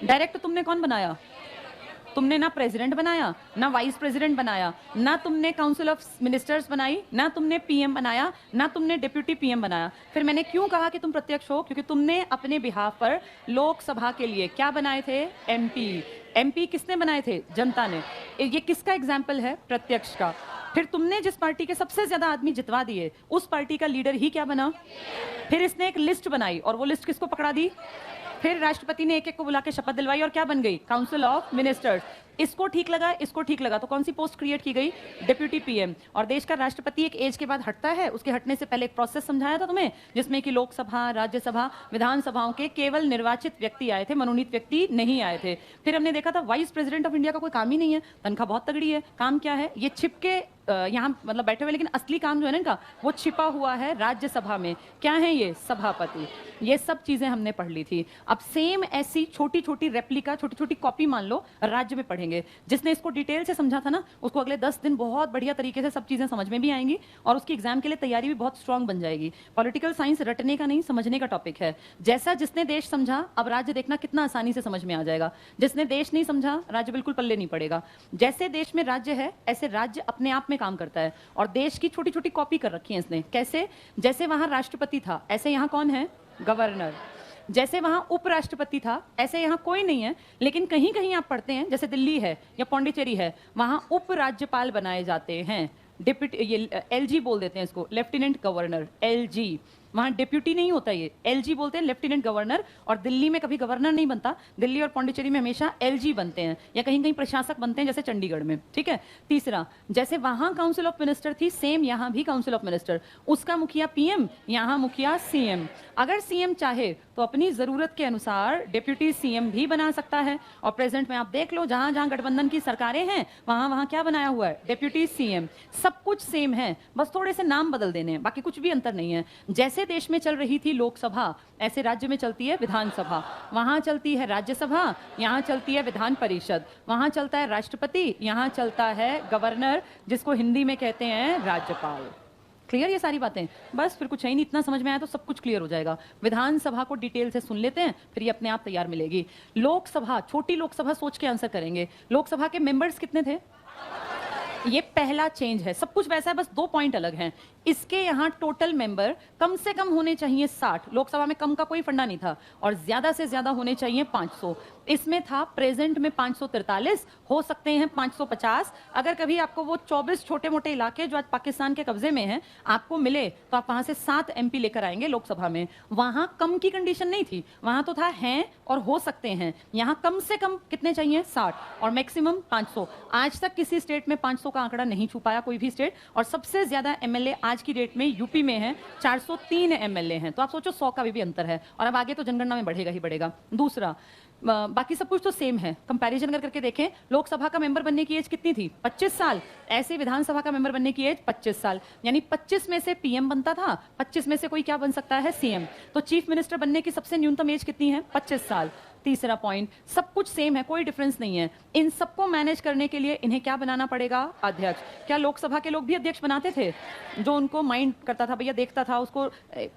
A: डायरेक्ट तुमने कौन बनाया? तुमने ना प्रेसिडेंट बनाया, ना वाइस प्रेसिडेंट बनाया, ना तुमने काउंसिल ऑफ मिनिस्टर्स बनाई, ना तुमने PM बनाया, ना तुमने डिप्यूटी PM बनाया। फिर मैंने क्यों कहा कि तुम प्रत्यक्ष हो? क्योंकि तुमने अपने बिहाफ पर लोकसभा के लिए क्या बनाए थे? MP किसने बनाए थे? जनता ने। ये किसका एग्जाम्पल है? प्रत्यक्ष का। फिर तुमने जिस पार्टी के सबसे ज्यादा आदमी जितवा दिए, उस पार्टी का लीडर ही क्या बना? फिर इसने एक लिस्ट बनाई और वो लिस्ट किसको पकड़ा दी? फिर राष्ट्रपति ने एक एक को बुला के शपथ दिलवाई और क्या बन गई? Council of ministers. इसको ठीक लगा, इसको ठीक लगा, तो कौन सी पोस्ट क्रिएट की गई? Deputy PM। और देश का राष्ट्रपति एक एज के बाद हटता है। उसके हटने से पहले एक प्रोसेस समझाया था तुम्हें, जिसमें कि लोकसभा, राज्यसभा, विधानसभाओं के केवल निर्वाचित व्यक्ति आए थे, मनोनीत व्यक्ति नहीं आए थे। फिर हमने देखा था वाइस प्रेसिडेंट ऑफ इंडिया का कोई काम ही नहीं है, तनख्वाह बहुत तगड़ी है। काम क्या है? ये छिपके यहाँ मतलब बैठे हुए, लेकिन असली काम जो है ना इनका, वो छिपा हुआ है राज्यसभा में। क्या है ये? सभापति। ये सब चीजें हमने पढ़ ली थी। अब सेम ऐसी छोटी छोटी रेप्लिका, छोटी छोटी कॉपी मान लो राज्य में पढ़ेंगे। जिसने इसको डिटेल से समझा था ना, उसको अगले 10 दिन बहुत बढ़िया तरीके से सब चीजें समझ में भी आएंगी और उसकी एग्जाम के लिए तैयारी भी बहुत स्ट्रांग बन जाएगी। पॉलिटिकल साइंस रटने का नहीं, समझने का टॉपिक है। जैसा जिसने देश समझा, अब राज्य देखना कितना आसानी से समझ में आ जाएगा। जिसने देश नहीं समझा, राज्य बिल्कुल पल्ले नहीं पड़ेगा। जैसे देश में राज्य है, ऐसे राज्य अपने आप में काम करता है और देश की छोटी छोटी कॉपी कर रखी है इसने। कैसे? जैसे वहां राष्ट्रपति था, ऐसे यहां कौन है? गवर्नर। जैसे वहां उपराष्ट्रपति था, ऐसे यहां कोई नहीं है, लेकिन कहीं कहीं आप पढ़ते हैं, जैसे दिल्ली है या पौंडीचेरी है, वहां उपराज्यपाल बनाए जाते हैं। डिप्यूटी, ये LG बोल देते हैं इसको, लेफ्टिनेंट गवर्नर, LG। वहां डिप्यूटी नहीं होता, ये LG बोलते हैं, लेफ्टिनेंट गवर्नर। और दिल्ली में कभी गवर्नर नहीं बनता, दिल्ली और पौंडीचेरी में हमेशा LG बनते हैं, या कहीं कहीं प्रशासक बनते हैं, जैसे चंडीगढ़ में। ठीक है। तीसरा, जैसे वहां काउंसिल ऑफ मिनिस्टर थी, सेम यहां भी काउंसिल ऑफ मिनिस्टर। उसका मुखिया PM, यहां मुखिया CM। अगर CM चाहे तो अपनी जरूरत के अनुसार डिप्यूटी CM भी बना सकता है। और प्रेजेंट में आप देख लो, जहां जहां गठबंधन की सरकारें हैं, वहां वहां क्या बनाया हुआ है? Deputy CM। सब कुछ सेम है, बस थोड़े से नाम बदल देने हैं, बाकी कुछ भी अंतर नहीं है। जैसे देश में चल रही थी लोकसभा, ऐसे राज्य में चलती है विधानसभा। वहां चलती है राज्यसभा, यहां चलती है विधान परिषद। वहां चलता है राष्ट्रपति, यहां चलता है गवर्नर, जिसको हिंदी में कहते हैं राज्यपाल। क्लियर ये सारी बातें? बस फिर कुछ है ही नहीं। इतना समझ में आया तो सब कुछ क्लियर हो जाएगा। विधानसभा को डिटेल से सुन लेते हैं, फिर ये अपने आप तैयार मिलेगी। लोकसभा, छोटी लोकसभा सोच के आंसर करेंगे। लोकसभा के मेंबर्स कितने थे? ये पहला चेंज है। सब कुछ वैसा है, बस 2 पॉइंट अलग हैं। इसके यहाँ टोटल मेंबर कम से कम होने चाहिए 60। लोकसभा में कम का कोई फंडा नहीं था, और ज्यादा से ज्यादा होने चाहिए 500। इसमें था प्रेजेंट में 543, हो सकते हैं 550। अगर कभी आपको वो 24 छोटे मोटे इलाके जो आज पाकिस्तान के कब्जे में हैं आपको मिले, तो आप वहां से 7 MP लेकर आएंगे लोकसभा में। वहां कम की कंडीशन नहीं थी, वहां तो था हैं और हो सकते हैं। यहाँ कम से कम कितने चाहिए? 60, और मैक्सिमम 500। आज तक किसी स्टेट में 500 का आंकड़ा नहीं छू पाया कोई भी स्टेट। और सबसे ज्यादा MLA आज की डेट में यूपी में है, 403 MLA हैं। तो आप सोचो 100 का भी अंतर है, और अब आगे तो जनगणना में बढ़ेगा ही बढ़ेगा। दूसरा, बाकी सब कुछ तो सेम है। कंपैरिजन अगर करके देखें, लोकसभा का मेंबर बनने की एज कितनी थी? 25 साल। ऐसे विधानसभा का मेंबर बनने की एज 25 साल, यानी 25 में से PM बनता था, 25 में से कोई क्या बन सकता है? CM। तो चीफ मिनिस्टर बनने की सबसे न्यूनतम एज कितनी है? 25 साल। तीसरा पॉइंट, सब कुछ सेम है, कोई डिफरेंस नहीं है। इन सबको मैनेज करने के लिए इन्हें क्या बनाना पड़ेगा? अध्यक्ष। क्या लोकसभा के लोग भी अध्यक्ष बनाते थे? जो उनको माइंड करता था, भैया देखता था उसको।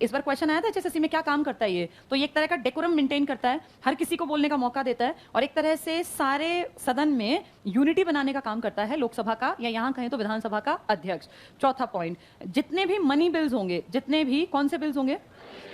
A: इस बार क्वेश्चन आया था HSSC में, क्या काम करता है ये? तो ये एक तरह का डेकोरम मेंटेन करता है, हर किसी को बोलने का मौका देता है, और एक तरह से सारे सदन में यूनिटी बनाने का काम करता है लोकसभा का, या यहाँ कहें तो विधानसभा का अध्यक्ष। चौथा पॉइंट, जितने भी मनी बिल्स होंगे, जितने भी कौन से बिल्स होंगे?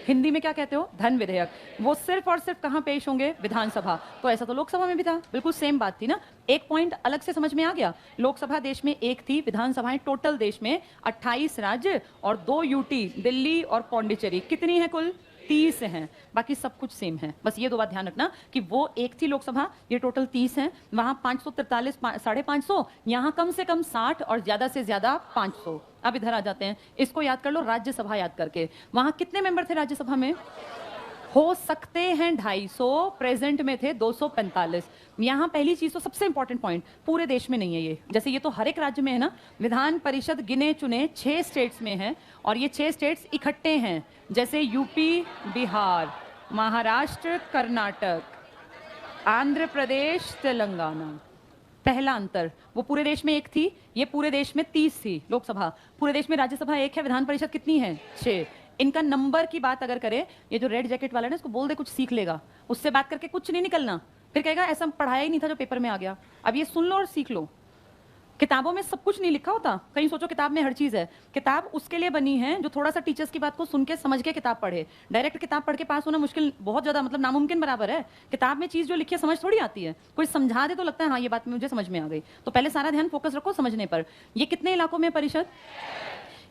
A: हिंदी में क्या कहते हो? धन विधेयक। वो सिर्फ और सिर्फ कहां पेश होंगे? विधानसभा। तो ऐसा तो लोकसभा में भी था, बिल्कुल सेम बात थी ना। एक पॉइंट अलग से समझ में आ गया। लोकसभा देश में एक थी, विधानसभाएं टोटल देश में 28 राज्य और 2 UT, दिल्ली और पौंडीचेरी। कितनी है कुल? 30 हैं, बाकी सब कुछ सेम है। बस ये दो बात ध्यान रखना कि वो एक थी लोकसभा, ये टोटल 30 है, वहां 543 550, यहाँ कम से कम 60 और ज्यादा से ज्यादा 500। अब इधर आ जाते हैं, इसको याद कर लो, राज्यसभा याद करके। वहां कितने मेंबर थे राज्यसभा में? हो सकते हैं 250, प्रेजेंट में थे 245। यहाँ पहली चीज तो सबसे इंपॉर्टेंट पॉइंट, पूरे देश में नहीं है ये, जैसे ये तो हर एक राज्य में है ना, विधान परिषद गिने चुने 6 स्टेट्स में है, और ये 6 स्टेट्स इकट्ठे हैं, जैसे यूपी, बिहार, महाराष्ट्र, कर्नाटक, आंध्र प्रदेश, तेलंगाना। पहला अंतर, वो पूरे देश में एक थी, ये पूरे देश में 30 थी लोकसभा, पूरे देश में राज्यसभा एक है, विधान परिषद कितनी है? 6। इनका नंबर की बात अगर करें, ये जो रेड जैकेट वाला है ना, इसको बोल दे कुछ सीख लेगा, उससे बात करके कुछ नहीं निकलना, फिर कहेगा ऐसा पढ़ाया ही नहीं था जो पेपर में आ गया। अब ये सुन लो और सीख लो, किताबों में सब कुछ नहीं लिखा होता, कहीं सोचो किताब में हर चीज है, किताब उसके लिए बनी है जो थोड़ा सा टीचर्स की बात को सुन के समझ के किताब पढ़े। डायरेक्ट किताब पढ़ के पास होना मुश्किल, बहुत ज्यादा, मतलब नामुमकिन बराबर है। किताब में चीज जो लिखी है समझ थोड़ी आती है, कोई समझा दे तो लगता है हाँ ये बात मुझे समझ में आ गई। तो पहले सारा ध्यान फोकस रखो समझने पर। ये कितने इलाकों में परिषद?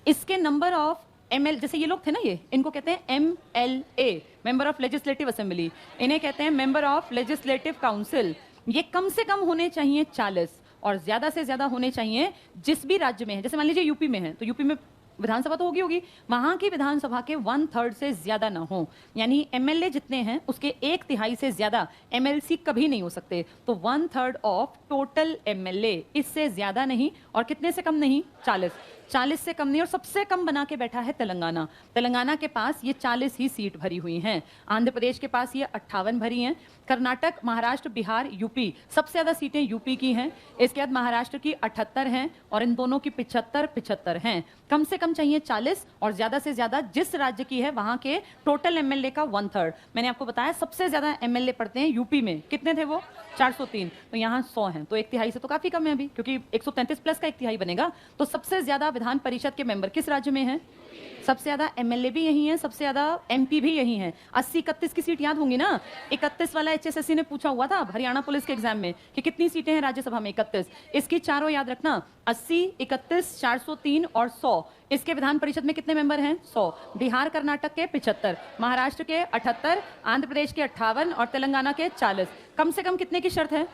A: इसके नंबर ऑफ ML, जैसे ये लोग थे ना, ये इनको कहते हैं MLA, member of legislative assembly, इन्हें कहते हैं मेंबर ऑफ लेजिस्लेटिव काउंसिल। ये कम से कम होने चाहिए 40 और ज्यादा से ज्यादा होने चाहिए जिस भी राज्य में है। जैसे मान लीजिए यूपी में है, तो यूपी में विधानसभा तो होगी, वहां की विधानसभा के 1/3 से ज्यादा ना हो, यानी MLA जितने हैं उसके 1/3 से ज्यादा MLC कभी नहीं हो सकते। तो 1/3 ऑफ टोटल MLA, इससे ज्यादा नहीं, और कितने से कम नहीं? 40 से कम नहीं, और सबसे कम बना के बैठा है तेलंगाना। तेलंगाना के पास ये 40 ही सीट भरी हुई हैं। आंध्र प्रदेश के पास ये 58 भरी हैं। कर्नाटक, महाराष्ट्र, बिहार, यूपी, सबसे ज्यादा सीटें यूपी की हैं। इसके बाद महाराष्ट्र की 78 हैं, और इन दोनों की 75 हैं। कम से कम चाहिए 40 और ज्यादा से ज्यादा जिस राज्य की है वहां के टोटल MLA का 1/3। मैंने आपको बताया सबसे ज्यादा MLA पढ़ते हैं यूपी में, कितने थे वो? 403। तो यहाँ 100 हैं, तो 1/3 से तो काफी कम है अभी, क्योंकि 133 प्लस का 1/3 बनेगा। तो सबसे ज्यादा विधान परिषद के मेंबर किस राज्य में है? सबसे ज्यादा MLA भी यही है, सबसे ज्यादा MP भी यही है। 80-31 की सीट याद होंगी ना, 31 वाला HSSC ने पूछा हुआ था हरियाणा पुलिस के एग्जाम में कि कितनी सीटें हैं राज्यसभा में? 31। इसकी चारों याद रखना, 80, 31, 403 और 100। इसके विधान परिषद में कितने मेंबर हैं? 100। बिहार कर्नाटक के 75, महाराष्ट्र के 78, आंध्र प्रदेश के 58 और तेलंगाना के 40। कम से कम कितने की शर्त है?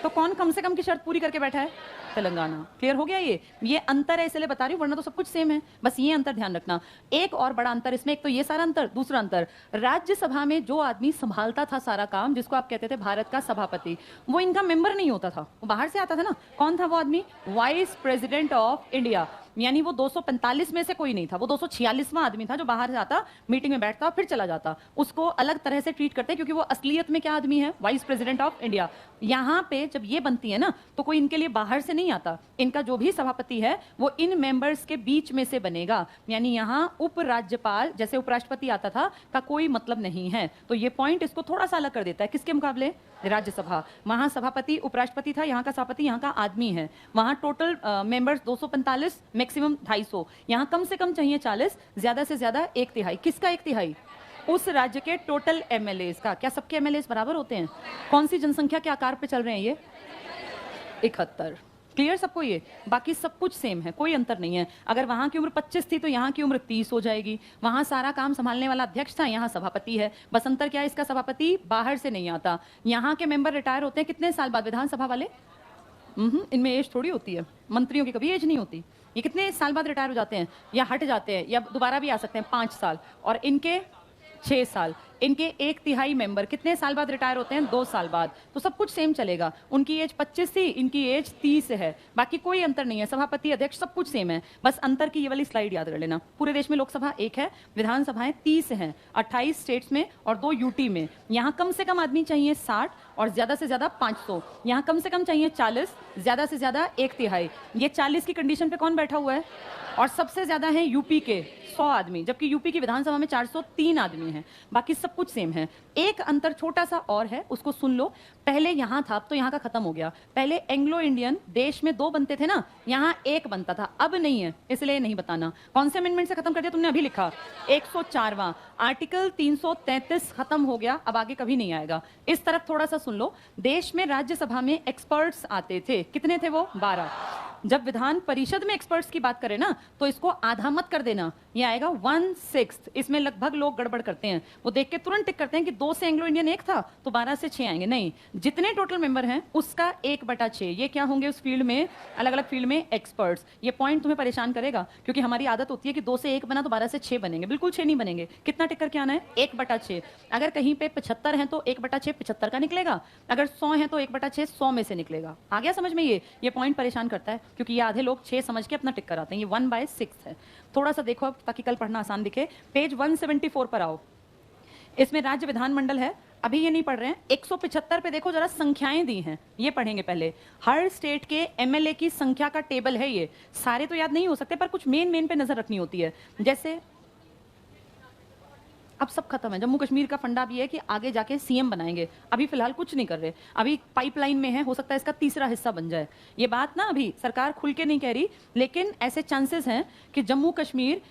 A: तो कौन कम से कम की शर्त पूरी करके बैठा है? तेलंगाना। क्लियर हो गया? ये अंतर है, इसलिए बता रही हूँ, वरना तो सब कुछ सेम है। बस ये अंतर ध्यान रखना। एक और बड़ा अंतर इसमें, एक तो ये सारा अंतर, दूसरा अंतर, राज्यसभा में जो आदमी संभालता था सारा काम, जिसको आप कहते थे भारत का सभापति, वो इनका मेंबर नहीं होता था, वो बाहर से आता था ना। कौन था वो आदमी? वाइस प्रेसिडेंट ऑफ इंडिया, यानी वो 245 में से कोई नहीं था, वो 246वां आदमी था जो बाहर से आता, मीटिंग में बैठता, फिर चला जाता। उसको अलग तरह से ट्रीट करते क्योंकि वो असलियत में क्या आदमी है? Vice president of India. यहाँ पे जब ये बनती है ना, तो कोई इनके लिए बाहर से नहीं आता, इनका जो भी सभापति है वो इन मेंबर्स के बीच में से बनेगा, यानी यहाँ उपराज्यपाल जैसे उपराष्ट्रपति आता था का कोई मतलब नहीं है। तो ये पॉइंट इसको थोड़ा सा अलग कर देता है, किसके मुकाबले? राज्यसभा। वहां सभापति उपराष्ट्रपति था, यहाँ का सभापति यहाँ का आदमी है। वहां टोटल मेंबर्स 245, मैक्सिमम 250। यहाँ कम से कम चाहिए 40, ज्यादा से ज्यादा 1/3। किसका 1/3? उस राज्य के टोटल MLAs का। क्या सबके MLAs बराबर होते हैं? कौन सी जनसंख्या के आकार पे चल रहे हैं ये? 71। क्लियर सबको? ये बाकी सब कुछ सेम है, कोई अंतर नहीं है। अगर वहां की उम्र 25 थी तो यहाँ की उम्र 30 हो जाएगी। वहां सारा काम संभालने वाला अध्यक्ष था, यहाँ सभापति है। बस अंतर क्या है? इसका सभापति बाहर से नहीं आता। यहाँ के मेंबर रिटायर होते हैं कितने साल बाद? विधानसभा वाले इनमें एज थोड़ी होती है, मंत्रियों की कभी एज नहीं होती। ये कितने साल बाद रिटायर हो जाते हैं या हट जाते हैं या दोबारा भी आ सकते हैं? 5 साल। और इनके 6 साल। इनके 1/3 मेंबर कितने साल बाद रिटायर होते हैं? 2 साल बाद। तो सब कुछ सेम चलेगा। उनकी एज 25 थी, इनकी एज 30 है, बाकी कोई अंतर नहीं है। सभापति, अध्यक्ष सब कुछ सेम है। बस अंतर की ये वाली स्लाइड याद कर लेना। पूरे देश में लोकसभा 1 है, विधानसभाएं 30 हैं, 28 स्टेट्स में और 2 यूटी में। यहाँ कम से कम आदमी चाहिए 60 और ज्यादा से ज्यादा 500। यहाँ कम से कम चाहिए 40, ज्यादा से ज्यादा 1/3। ये 40 की कंडीशन पे कौन बैठा हुआ है? और सबसे ज्यादा है यूपी के 100 आदमी, जबकि यूपी की विधानसभा में 403 आदमी हैं। बाकी सब कुछ सेम है। एक अंतर छोटा सा और है, उसको सुन लो। पहले यहाँ था, अब तो यहाँ का खत्म हो गया। पहले एंग्लो इंडियन देश में 2 बनते थे ना, यहाँ 1 बनता था, अब नहीं है, इसलिए नहीं बताना। कौन से अमेंडमेंट से खत्म कर दिया तुमने? अभी लिखा 104वां आर्टिकल 333 खत्म हो गया, अब आगे कभी नहीं आएगा। इस तरफ थोड़ा सा सुन लो। देश में राज्यसभा में एक्सपर्ट्स आते थे, कितने थे वो? 12। जब विधान परिषद में एक्सपर्ट्स की बात करें ना, तो इसको आधा मत कर देना, ये आएगा 1/6। इसमें लगभग लोग गड़बड़ करते हैं, वो देख के तुरंत टिक करते हैं कि 2 से एंग्लो इंडियन 1 था तो 12 से 6 आएंगे। नहीं, जितने टोटल मेंबर हैं उसका 1/6। ये क्या होंगे उस फील्ड में, अलग अलग फील्ड में एक्सपर्ट्स। ये पॉइंट तुम्हें परेशान करेगा क्योंकि हमारी आदत होती है कि 2 से 1 बना तो 12 से 6 बनेंगे। बिल्कुल 6 नहीं बनेंगे। कितना टिक करके आना है? 1/6। अगर कहीं पे 75 हैं तो 1/6 75 का निकलेगा, अगर 100 हैं तो 1/6 100 में से निकलेगा। आ गया समझ में? ये पॉइंट परेशान करता है क्योंकि ये आधे लोग 6 समझ के अपना टिक कराते हैं। ये 1/6 है। थोड़ा सा देखो अब ताकि कल पढ़ना आसान दिखे। पेज 174 पर आओ। इसमें राज्य विधानमंडल है, अभी ये नहीं पढ़ रहे हैं। 175 पे देखो जरा संख्याएं दी हैं, ये पढ़ेंगे पहले। हर स्टेट के एमएलए की संख्या का टेबल है। ये सारे तो याद नहीं हो सकते पर कुछ मेन पे नजर रखनी होती है। जैसे अब सब खत्म है, जम्मू कश्मीर का फंडा भी है कि आगे जाके सीएम बनाएंगे, अभी फिलहाल कुछ नहीं कर रहे, अभी पाइपलाइन में है, हो सकता है इसका तीसरा हिस्सा बन जाए। ये बात ना अभी सरकार खुल के नहीं कह रही, लेकिन ऐसे चांसेस हैं कि जम्मू कश्मीर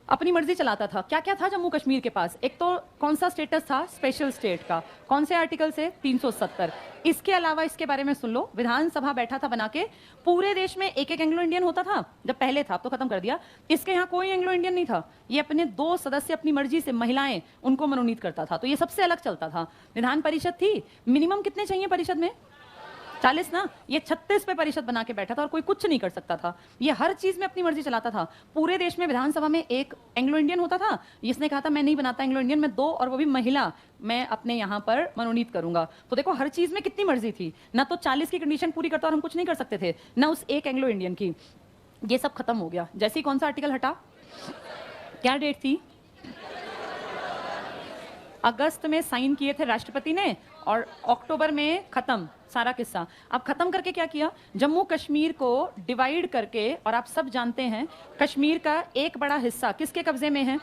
A: अपनी मर्जी चलाता था। क्या क्या था जम्मू कश्मीर के पास? एक तो कौन सा स्टेटस था? स्पेशल स्टेट का। कौन से आर्टिकल से? 370। इसके अलावा इसके बारे में सुन लो, विधानसभा बैठा था बना के, पूरे देश में एक एंग्लो इंडियन होता था जब पहले था, अब तो खत्म कर दिया। इसके यहाँ कोई एंग्लो इंडियन नहीं था। ये अपने 2 सदस्य अपनी मर्जी से, महिलाएं, उनको मनोनीत करता था, तो ये सबसे अलग चलता था। विधान परिषद थी, मिनिमम कितने चाहिए परिषद में? 40 ना। ये 36 पे परिषद बना के बैठा था और कोई कुछ नहीं कर सकता था। ये हर चीज में अपनी मर्जी चलाता था। पूरे देश में विधानसभा में एक एंग्लो इंडियन होता था, इसने कहा था मैं नहीं बनाता एंग्लो इंडियन, मैं 2 और वो भी महिला मैं अपने यहाँ पर मनोनीत करूंगा। तो देखो हर चीज में कितनी मर्जी थी, ना तो 40 की कंडीशन पूरी करता और हम कुछ नहीं कर सकते थे, ना उस एक एंग्लो इंडियन की। ये सब खत्म हो गया। जैसे ही कौन सा आर्टिकल हटा, क्या डेट थी? अगस्त में साइन किए थे राष्ट्रपति ने और अक्टूबर में खत्म सारा किस्सा। अब खत्म करके क्या किया? जम्मू कश्मीर को डिवाइड करके, और आप सब जानते हैं कश्मीर का एक बड़ा हिस्सा किसके कब्जे में है?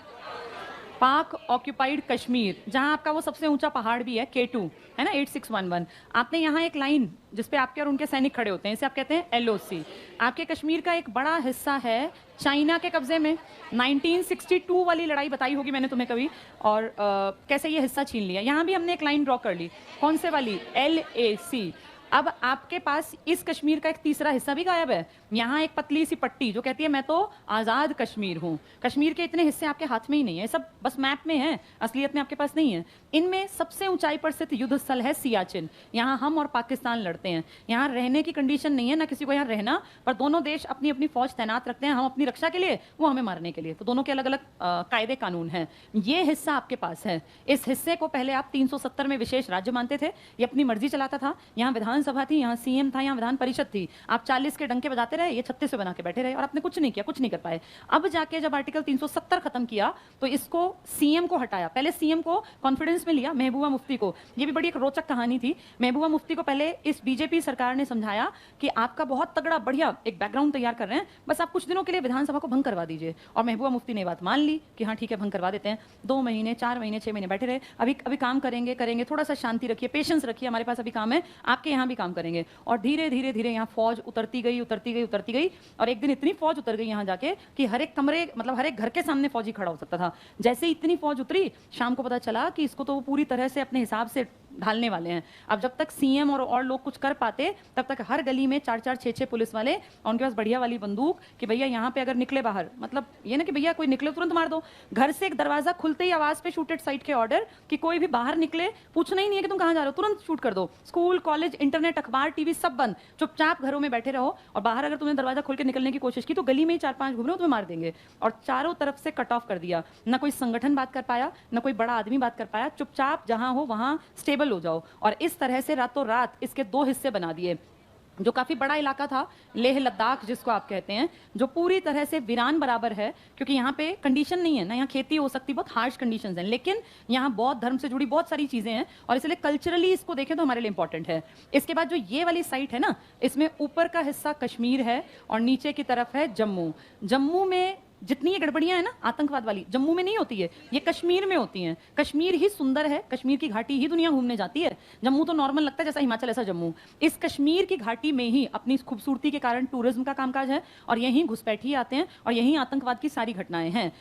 A: पाक ऑक्यूपाइड कश्मीर, जहां आपका वो सबसे ऊंचा पहाड़ भी है, K2 है ना, 8611। आपने यहाँ एक लाइन जिसपे आपके और उनके सैनिक खड़े होते हैं, इसे आप कहते हैं LOC। आपके कश्मीर का एक बड़ा हिस्सा है चाइना के कब्जे में। 1962 वाली लड़ाई बताई होगी मैंने तुम्हें कभी, और कैसे ये हिस्सा छीन लिया। यहाँ भी हमने एक लाइन ड्रॉ कर ली, कौन से वाली? LAC। अब आपके पास इस कश्मीर का एक तीसरा हिस्सा भी गायब है। यहाँ एक पतली सी पट्टी जो कहती है मैं तो आज़ाद कश्मीर हूँ। कश्मीर के इतने हिस्से आपके हाथ में ही नहीं है, सब बस मैप में है, असलियत में आपके पास नहीं है। इनमें सबसे ऊंचाई पर स्थित युद्ध स्थल है सियाचिन। यहाँ हम और पाकिस्तान लड़ते हैं। यहाँ रहने की कंडीशन नहीं है, ना किसी को यहाँ रहना, पर दोनों देश अपनी अपनी फौज तैनात रखते हैं, हम अपनी रक्षा के लिए, वो हमें मारने के लिए। तो दोनों के अलग अलग कायदे कानून हैं। ये हिस्सा आपके पास है। इस हिस्से को पहले आप 370 में विशेष राज्य मानते थे, ये अपनी मर्जी चलाता था। यहाँ विधानसभा थी, यहाँ सीएम था, यहाँ विधान परिषद थी। आप 40 के डंके बजाते रहे, ये 36 बना के बैठे रहे और आपने कुछ नहीं किया, कुछ नहीं कर पाए। अब जाके जब आर्टिकल 370 खत्म किया तो इसको सीएम को हटाया। पहले सीएम को कॉन्फिडेंस में लिया, महबूबा मुफ्ती को। ये भी बड़ी एक रोचक कहानी थी। महबूबा मुफ्ती को पहले इस बीजेपी सरकार ने समझाया कि आपका बहुत तगड़ा बढ़िया एक बैकग्राउंड तैयार कर रहे हैं, बस आप कुछ दिनों के लिए विधानसभा को भंग करवा दीजिए। और महबूबा मुफ्ती ने बात मान ली कि हाँ ठीक है, भंग करवा देते हैं। 2 महीने, 4 महीने, 6 महीने बैठे रहे। अभी काम करेंगे, थोड़ा सा शांति रखिए, पेशेंस रखिए, हमारे पास अभी काम है, आपके यहाँ भी काम करेंगे। और धीरे धीरे धीरे यहाँ फौज उतरती गई और एक दिन इतनी फौज उतर गई यहाँ जाके कि हर एक कमरे, मतलब हर एक घर के सामने फौजी खड़ा हो सकता था। जैसे ही इतनी फौज उतरी, शाम को पता चला कि इसको तो वो पूरी तरह से अपने हिसाब से ढालने वाले हैं। अब जब तक सीएम और लोग कुछ कर पाते, तब तक हर गली में 4-4, 6-6 पुलिस वाले और उनके पास बढ़िया वाली बंदूक कि भैया यहाँ पे अगर निकले बाहर, मतलब ये ना कि भैया कोई निकले तुरंत मार दो। घर से एक दरवाजा खुलते ही आवाज पे शूटेड साइट के ऑर्डर कि कोई भी बाहर निकले, पूछना ही नहीं है कि तुम कहाँ जा रहे हो, तुरंत शूट कर दो। स्कूल, कॉलेज, इंटरनेट, अखबार, टीवी सब बंद, चुपचाप घरों में बैठे रहो। और बाहर अगर तुमने दरवाजा खोल के निकलने की कोशिश की तो गली में ही 4-5 घूम रहे हो, तुम्हें मार देंगे। और चारों तरफ से कट ऑफ कर दिया। ना कोई संगठन बात कर पाया, ना कोई बड़ा आदमी बात कर पाया। चुपचाप जहां हो वहां स्टेबल हो जाओ। और इस तरह से रातों रात इसके 2 हिस्से बना दिए। जो काफी बड़ा इलाका था, लेह लद्दाख जिसको आप कहते हैं, जो पूरी तरह से वीरान बराबर है, क्योंकि यहाँ पे कंडीशन नहीं है ना, यहाँ खेती हो सकती, बहुत हार्श कंडीशंस हैं, लेकिन यहाँ बौद्ध धर्म से जुड़ी बहुत सारी चीजें हैं और इसलिए कल्चरली इसको देखें तो हमारे लिए इंपॉर्टेंट है। इसके बाद जो ये वाली साइट है ना, इसमें ऊपर का हिस्सा कश्मीर है और नीचे की तरफ है जम्मू। जम्मू में जितनी ये गड़बड़ियां है ना आतंकवाद वाली, जम्मू में नहीं होती है, ये कश्मीर में होती हैं। कश्मीर ही सुंदर है, कश्मीर की घाटी ही दुनिया घूमने जाती है। जम्मू तो नॉर्मल लगता है, जैसा हिमाचल ऐसा जम्मू। इस कश्मीर की घाटी में ही अपनी खूबसूरती के कारण टूरिज्म का कामकाज है और यहीं घुसपैठी आते हैं और यहीं आतंकवाद की सारी घटनाएं हैं।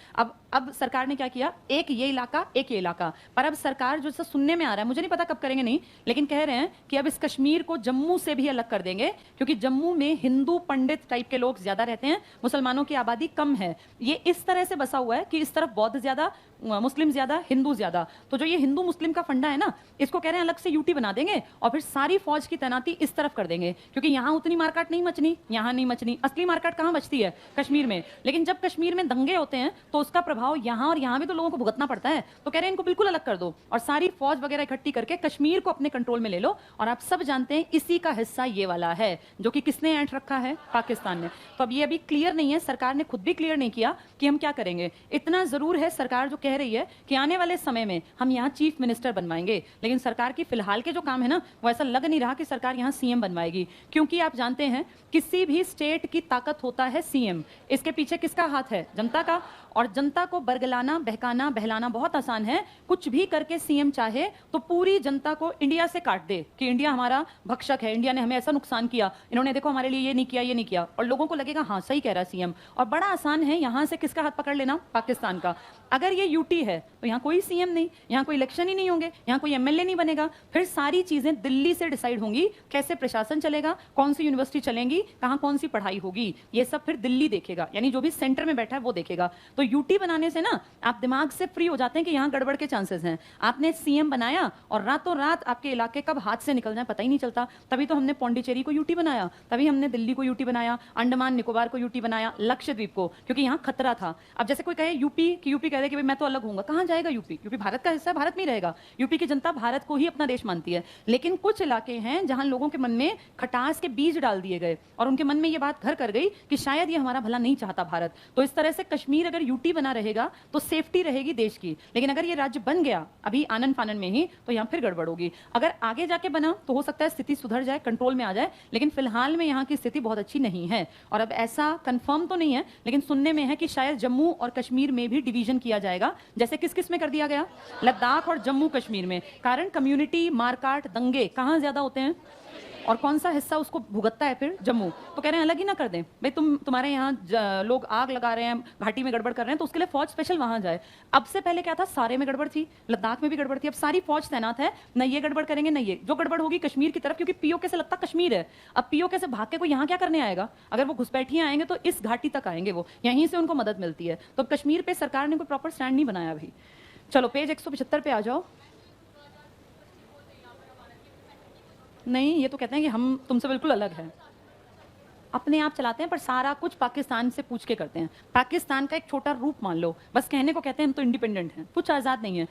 A: अब सरकार ने क्या किया, एक ये इलाका, एक ये इलाका। पर अब सरकार जो सुनने में आ रहा है, मुझे नहीं पता कब करेंगे, नहीं, लेकिन कह रहे हैं कि अब इस कश्मीर को जम्मू से भी अलग कर देंगे, क्योंकि जम्मू में हिंदू पंडित टाइप के लोग ज्यादा रहते हैं, मुसलमानों की आबादी कम है। ये इस तरह से बसा हुआ है कि इस तरफ बौद्ध ज्यादा, मुस्लिम ज्यादा, हिंदू ज्यादा। तो जो ये हिंदू मुस्लिम का फंडा है ना, इसको कह रहे हैं अलग से यूटी बना देंगे और फिर सारी फौज की तैनाती इस तरफ कर देंगे, क्योंकि यहाँ उतनी मारकाट नहीं मचनी, यहाँ नहीं मचनी। असली मारकाट कहाँ मचती है? कश्मीर में। लेकिन जब कश्मीर में दंगे होते हैं तो उसका प्रभाव यहाँ और यहाँ भी तो लोगों को भुगतना पड़ता है। तो कह रहे हैं इनको बिल्कुल अलग कर दो और सारी फौज वगैरह इकट्ठी करके कश्मीर को अपने कंट्रोल में ले लो। और आप सब जानते हैं इसी का हिस्सा ये वाला है, जो कि किसने ऐंठ रखा है? पाकिस्तान ने। तो अब ये अभी क्लियर नहीं है, सरकार ने खुद भी क्लियर नहीं किया कि हम क्या करेंगे। इतना जरूर है, सरकार जो कह रही है कि आने वाले समय में हम यहाँ चीफ मिनिस्टर बनवाएंगे, लेकिन सरकार की फिलहाल के जो काम है ना, वो ऐसा लग नहीं रहा कि सरकार यहाँ सीएम बनवाएगी। क्योंकि आप जानते हैं किसी भी स्टेट की ताकत होता है सीएम। इसके पीछे किसका हाथ है? जनता का। और जनता को बरगलाना, बहकाना, बहलाना बहुत आसान है। कुछ भी करके सीएम चाहे तो पूरी जनता को इंडिया से काट दे कि इंडिया हमारा भक्षक है, इंडिया ने हमें ऐसा नुकसान किया, इन्होंने देखो हमारे लिए ये नहीं किया, ये नहीं किया। और लोगों को लगेगा हाँ सही कह रहा है सीएम। और बड़ा आसान है यहाँ से किसका हाथ पकड़ लेना? पाकिस्तान का। अगर ये यूटी है तो यहाँ कोई सीएम नहीं, यहाँ कोई इलेक्शन ही नहीं होंगे, यहाँ कोई एमएलए नहीं बनेगा। फिर सारी चीजें दिल्ली से डिसाइड होंगी, कैसे प्रशासन चलेगा, कौन सी यूनिवर्सिटी चलेंगी, कहाँ कौन सी पढ़ाई होगी, ये सब फिर दिल्ली देखेगा, यानी जो भी सेंटर में बैठा है वो देखेगा। तो यूटी बनाने से ना आप दिमाग से फ्री हो जाते हैं कि यहाँ गड़बड़ के चांसेस हैं। आपने सीएम बनाया और रातों रात आपके इलाके कब हाथ से निकल जाए पता ही नहीं चलता। तभी तो हमने पौंडीचेरी को यूटी बनाया, तभी हमने दिल्ली को यूटी बनाया, अंडमान निकोबार को यूटी बनाया, लक्षद्वीप को, क्योंकि यहाँ खतरा था। अब जैसे कोई कहे यूपी की, यूपी कह दे कि भाई मैं तो अलग हूंगा, कहाँ जाएगा यूपी? यूपी भारत का हिस्सा है, भारत में ही रहेगा। यूपी की जनता भारत को ही अपना देश मानती है। लेकिन कुछ इलाके हैं जहां लोगों के मन में खटास के बीज डाल दिए गए और उनके मन में ये बात घर कर गई कि शायद ये हमारा भला नहीं चाहता भारत। तो इस तरह से कश्मीर अगर यूटी बना रहेगा तो सेफ्टी रहेगी देश की। लेकिन अगर ये राज्य बन गया अभी आनन फानन में ही, तो यहाँ फिर गड़बड़ होगी। अगर आगे जाके बना तो हो सकता है स्थिति सुधर जाए, कंट्रोल में आ जाए, लेकिन फिलहाल में यहाँ की स्थिति बहुत अच्छी नहीं है। और अब ऐसा कंफर्म तो नहीं है, लेकिन सुनने में है कि शायद जम्मू और कश्मीर में भी डिवीजन किया जाएगा, जैसे किस किस में कर दिया गया? लद्दाख और जम्मू कश्मीर में। कारण कम्युनिटी मारकाट दंगे कहाँ ज्यादा होते हैं और कौन सा हिस्सा उसको भुगतता है? फिर जम्मू। तो कह रहे हैं अलग ही ना कर दें भाई, तुम्हारे यहाँ लोग आग लगा रहे हैं, घाटी में गड़बड़ कर रहे हैं, तो उसके लिए फौज स्पेशल वहां जाए। अब से पहले क्या था? सारे में गड़बड़ थी, लद्दाख में भी गड़बड़ थी, अब सारी फौज तैनात है, न ये गड़बड़ करेंगे न ये। जो गड़बड़ होगी कश्मीर की तरफ, क्योंकि पीओके से लगता कश्मीर है। अब पीओके से भाग के कोई यहाँ क्या करने आएगा? अगर वो घुसपैठियां आएंगे तो इस घाटी तक आएंगे, वो यहीं से उनको मदद मिलती है। तो कश्मीर पे सरकार ने कोई प्रॉपर स्टैंड नहीं बनाया अभी। चलो पेज 175 पे आ जाओ। नहीं, ये तो कहते हैं कि हम तुमसे बिल्कुल अलग हैं, अपने आप चलाते हैं, पर सारा कुछ पाकिस्तान से पूछ के करते हैं। पाकिस्तान का एक छोटा रूप मान लो, बस कहने को कहते हैं हम तो इंडिपेंडेंट हैं, कुछ आजाद नहीं है।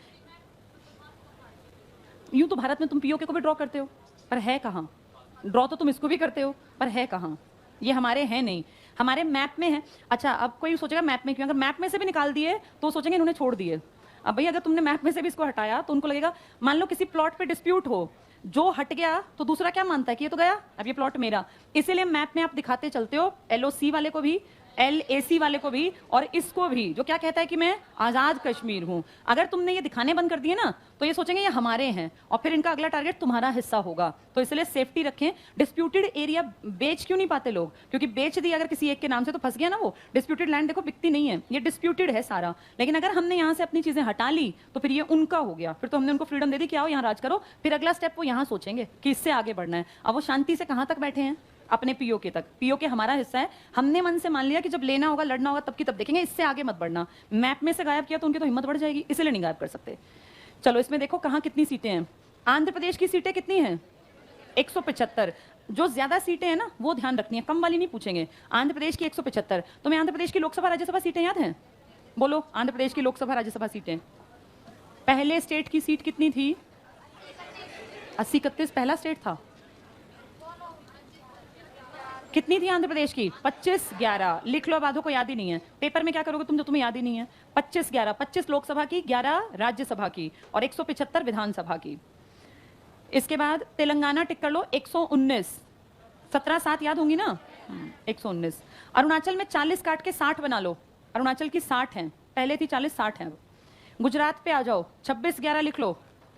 A: यूं तो भारत में तुम पीओके को भी ड्रॉ करते हो, पर है कहाँ? ड्रॉ तो तुम इसको भी करते हो, पर है कहाँ? ये हमारे हैं नहीं, हमारे मैप में है। अच्छा, अब कोई सोचेगा मैप में क्यों? अगर मैप में से भी निकाल दिए तो सोचेंगे इन्होंने छोड़ दिए। अब भाई अगर तुमने मैप में से भी इसको हटाया तो उनको लगेगा, मान लो किसी प्लॉट पे डिस्प्यूट हो, जो हट गया तो दूसरा क्या मानता है कि ये तो गया, अब ये प्लॉट मेरा। इसीलिए मैप में आप दिखाते चलते हो, एलओसी वाले को भी, एलएसी वाले को भी, और इसको भी, जो क्या कहता है कि मैं आजाद कश्मीर हूं। अगर तुमने ये दिखाने बंद कर दिए ना तो ये सोचेंगे ये हमारे हैं और फिर इनका अगला टारगेट तुम्हारा हिस्सा होगा। तो इसलिए सेफ्टी रखें। डिस्प्यूटेड एरिया बेच क्यों नहीं पाते लोग? क्योंकि बेच दिया अगर किसी एक के नाम से तो फंस गया ना वो। डिस्प्यूटेड लैंड देखो बिकती नहीं है, ये डिस्प्यूटेड है सारा। लेकिन अगर हमने यहाँ से अपनी चीजें हटा ली तो फिर ये उनका हो गया, फिर तो हमने उनको फ्रीडम दे दी कि आओ यहाँ राज करो। फिर अगला स्टेप वो यहाँ सोचेंगे कि इससे आगे बढ़ना है। अब वो शांति से कहाँ तक बैठे हैं? अपने पीओके तक। पीओके हमारा हिस्सा है, हमने मन से मान लिया कि जब लेना होगा, लड़ना होगा, तब की तब देखेंगे, इससे आगे मत बढ़ना। मैप में से गायब किया तो उनकी तो हिम्मत बढ़ जाएगी, इसलिए नहीं गायब कर सकते। चलो इसमें देखो कहाँ कितनी सीटें हैं। आंध्र प्रदेश की सीटें कितनी हैं? 175। जो ज्यादा सीटें हैं ना वो ध्यान रखनी है, कम वाली नहीं पूछेंगे। आंध्र प्रदेश की 175। तुम्हें आंध्र प्रदेश की लोकसभा राज्यसभा सीटें याद हैं? बोलो, आंध्र प्रदेश की लोकसभा राज्यसभा सीटें। पहले स्टेट की सीट कितनी थी? 80-31 पहला स्टेट था। कितनी थी आंध्र प्रदेश की? 25-11। लिख लो, बाधों को याद ही नहीं है। पेपर में क्या करोगे तुम जो तुम्हें याद ही नहीं है? 25-11, 25 लोकसभा की, 11 राज्यसभा की और 175 विधानसभा की। इसके बाद तेलंगाना टिक कर लो, 119। 17-7 याद होंगी ना? 119। अरुणाचल में 40 काट के 60 बना लो, अरुणाचल की 60 है, पहले थी 40, 60 है। गुजरात पे आ जाओ, 26-11 लिख लो,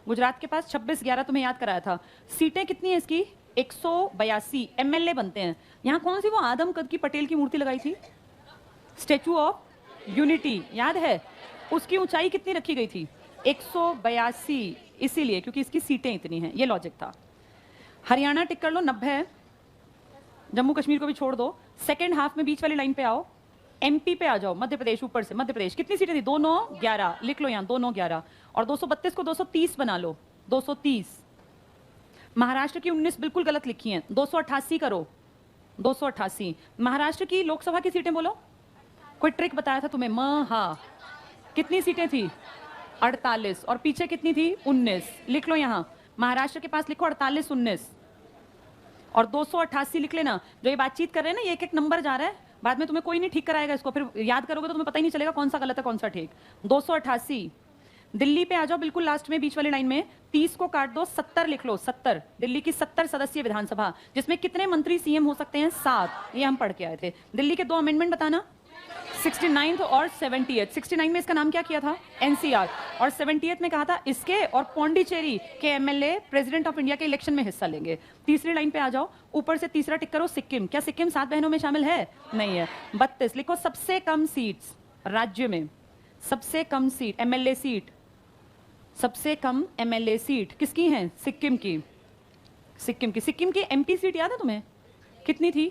A: गुजरात के पास 26-11 तुम्हें याद कराया था। सीटें कितनी है इसकी? 182। एमएलए बनते हैं। यहाँ कौन सी वो आदम कद की पटेल की मूर्ति लगाई थी? स्टैचू ऑफ यूनिटी, याद है? उसकी ऊंचाई कितनी रखी गई थी? 182, इसीलिए क्योंकि इसकी सीटें इतनी हैं, ये लॉजिक था। हरियाणा टिक कर लो, 90 है। जम्मू कश्मीर को भी छोड़ दो। सेकेंड हाफ में बीच वाली लाइन पे आओ, एमपी पे आ जाओ, मध्य प्रदेश, ऊपर से मध्य प्रदेश कितनी सीटें थी? 2 9 11, लिख लो यहाँ 2 9 11, और 232 को 230 बना लो, 230। महाराष्ट्र की 19 बिल्कुल गलत लिखी हैं, 288 करो, 288। महाराष्ट्र की लोकसभा की सीटें बोलो, कोई ट्रिक बताया था तुम्हें? कितनी सीटें थी? 48, और पीछे कितनी थी? 19, लिख लो यहाँ, महाराष्ट्र के पास लिखो 48 19, और 288 लिख लेना। जो ये बातचीत कर रहे हैं ना, ये एक एक नंबर जा रहा है, बाद में तुम्हें कोई नहीं ठीक कराएगा इसको, फिर याद करोगे तो तुम्हें पता ही नहीं चलेगा कौन सा गलत है कौन सा ठीक। 288। दिल्ली पे आ जाओ, बिल्कुल लास्ट में बीच वाली लाइन में, 30 को काट दो, 70 लिख लो, 70। दिल्ली की 70 सदस्यीय विधानसभा, जिसमें कितने मंत्री सीएम हो सकते हैं? 7, ये हम पढ़ के आए थे। दिल्ली के 2 अमेंडमेंट बताना, 69th और 70th। 69 में इसका नाम क्या किया था? एनसीआर, और 70th में कहा था इसके और पौंडीचेरी के एमएलए प्रेसिडेंट ऑफ इंडिया के इलेक्शन में हिस्सा लेंगे। तीसरी लाइन पे आ जाओ, ऊपर से तीसरा टिक करो, सिक्किम। क्या सिक्किम 7 बहनों में शामिल है? नहीं है। 32 लिखो, सबसे कम सीट्स राज्य में, सबसे कम सीट एमएलए सीट, सबसे कम एमएलए सीट किसकी हैं? सिक्किम की। सिक्किम की, सिक्किम की एमपी सीट याद है तुम्हें? कितनी थी?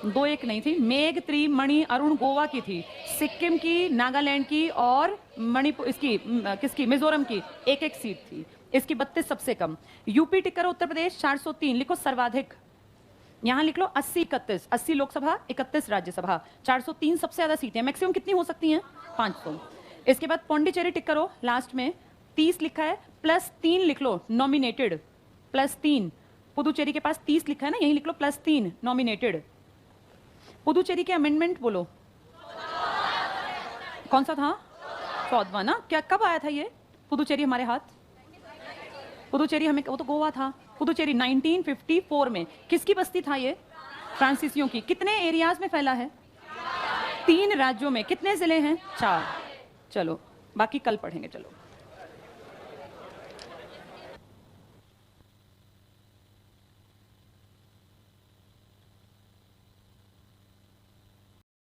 A: 2-1 नहीं थी, मेघ, त्रि, मणि, अरुण गोवा की थी। सिक्किम की, नागालैंड की और मणिपुर, इसकी किसकी? मिजोरम की 1-1 सीट थी। इसकी 32 सबसे कम। यूपी टिक करो, उत्तर प्रदेश 403 लिखो, सर्वाधिक। यहाँ लिख लो 80-31, 80 लोकसभा 31 राज्यसभा, 403 सबसे ज्यादा सीटें। मैक्सिमम कितनी हो सकती हैं? 500। इसके बाद पौंडीचेरी टिक करो, लास्ट में 30 लिखा है, +3 लिख लो, नॉमिनेटेड, +3। पुदुचेरी के पास 30 लिखा है ना, यही लिख लो +3 नॉमिनेटेड। पुदुचेरी के अमेंडमेंट बोलो, कौन सा था? 14वां ना? क्या कब आया था ये पुदुचेरी हमारे हाथ? पुदुचेरी हमें, वो तो गोवा था। पुदुचेरी 1954 में। किसकी बस्ती था ये? फ्रांसीसियों की। कितने एरियाज में फैला है? 3 राज्यों में। कितने जिले हैं? 4। चलो बाकी कल पढ़ेंगे, चलो।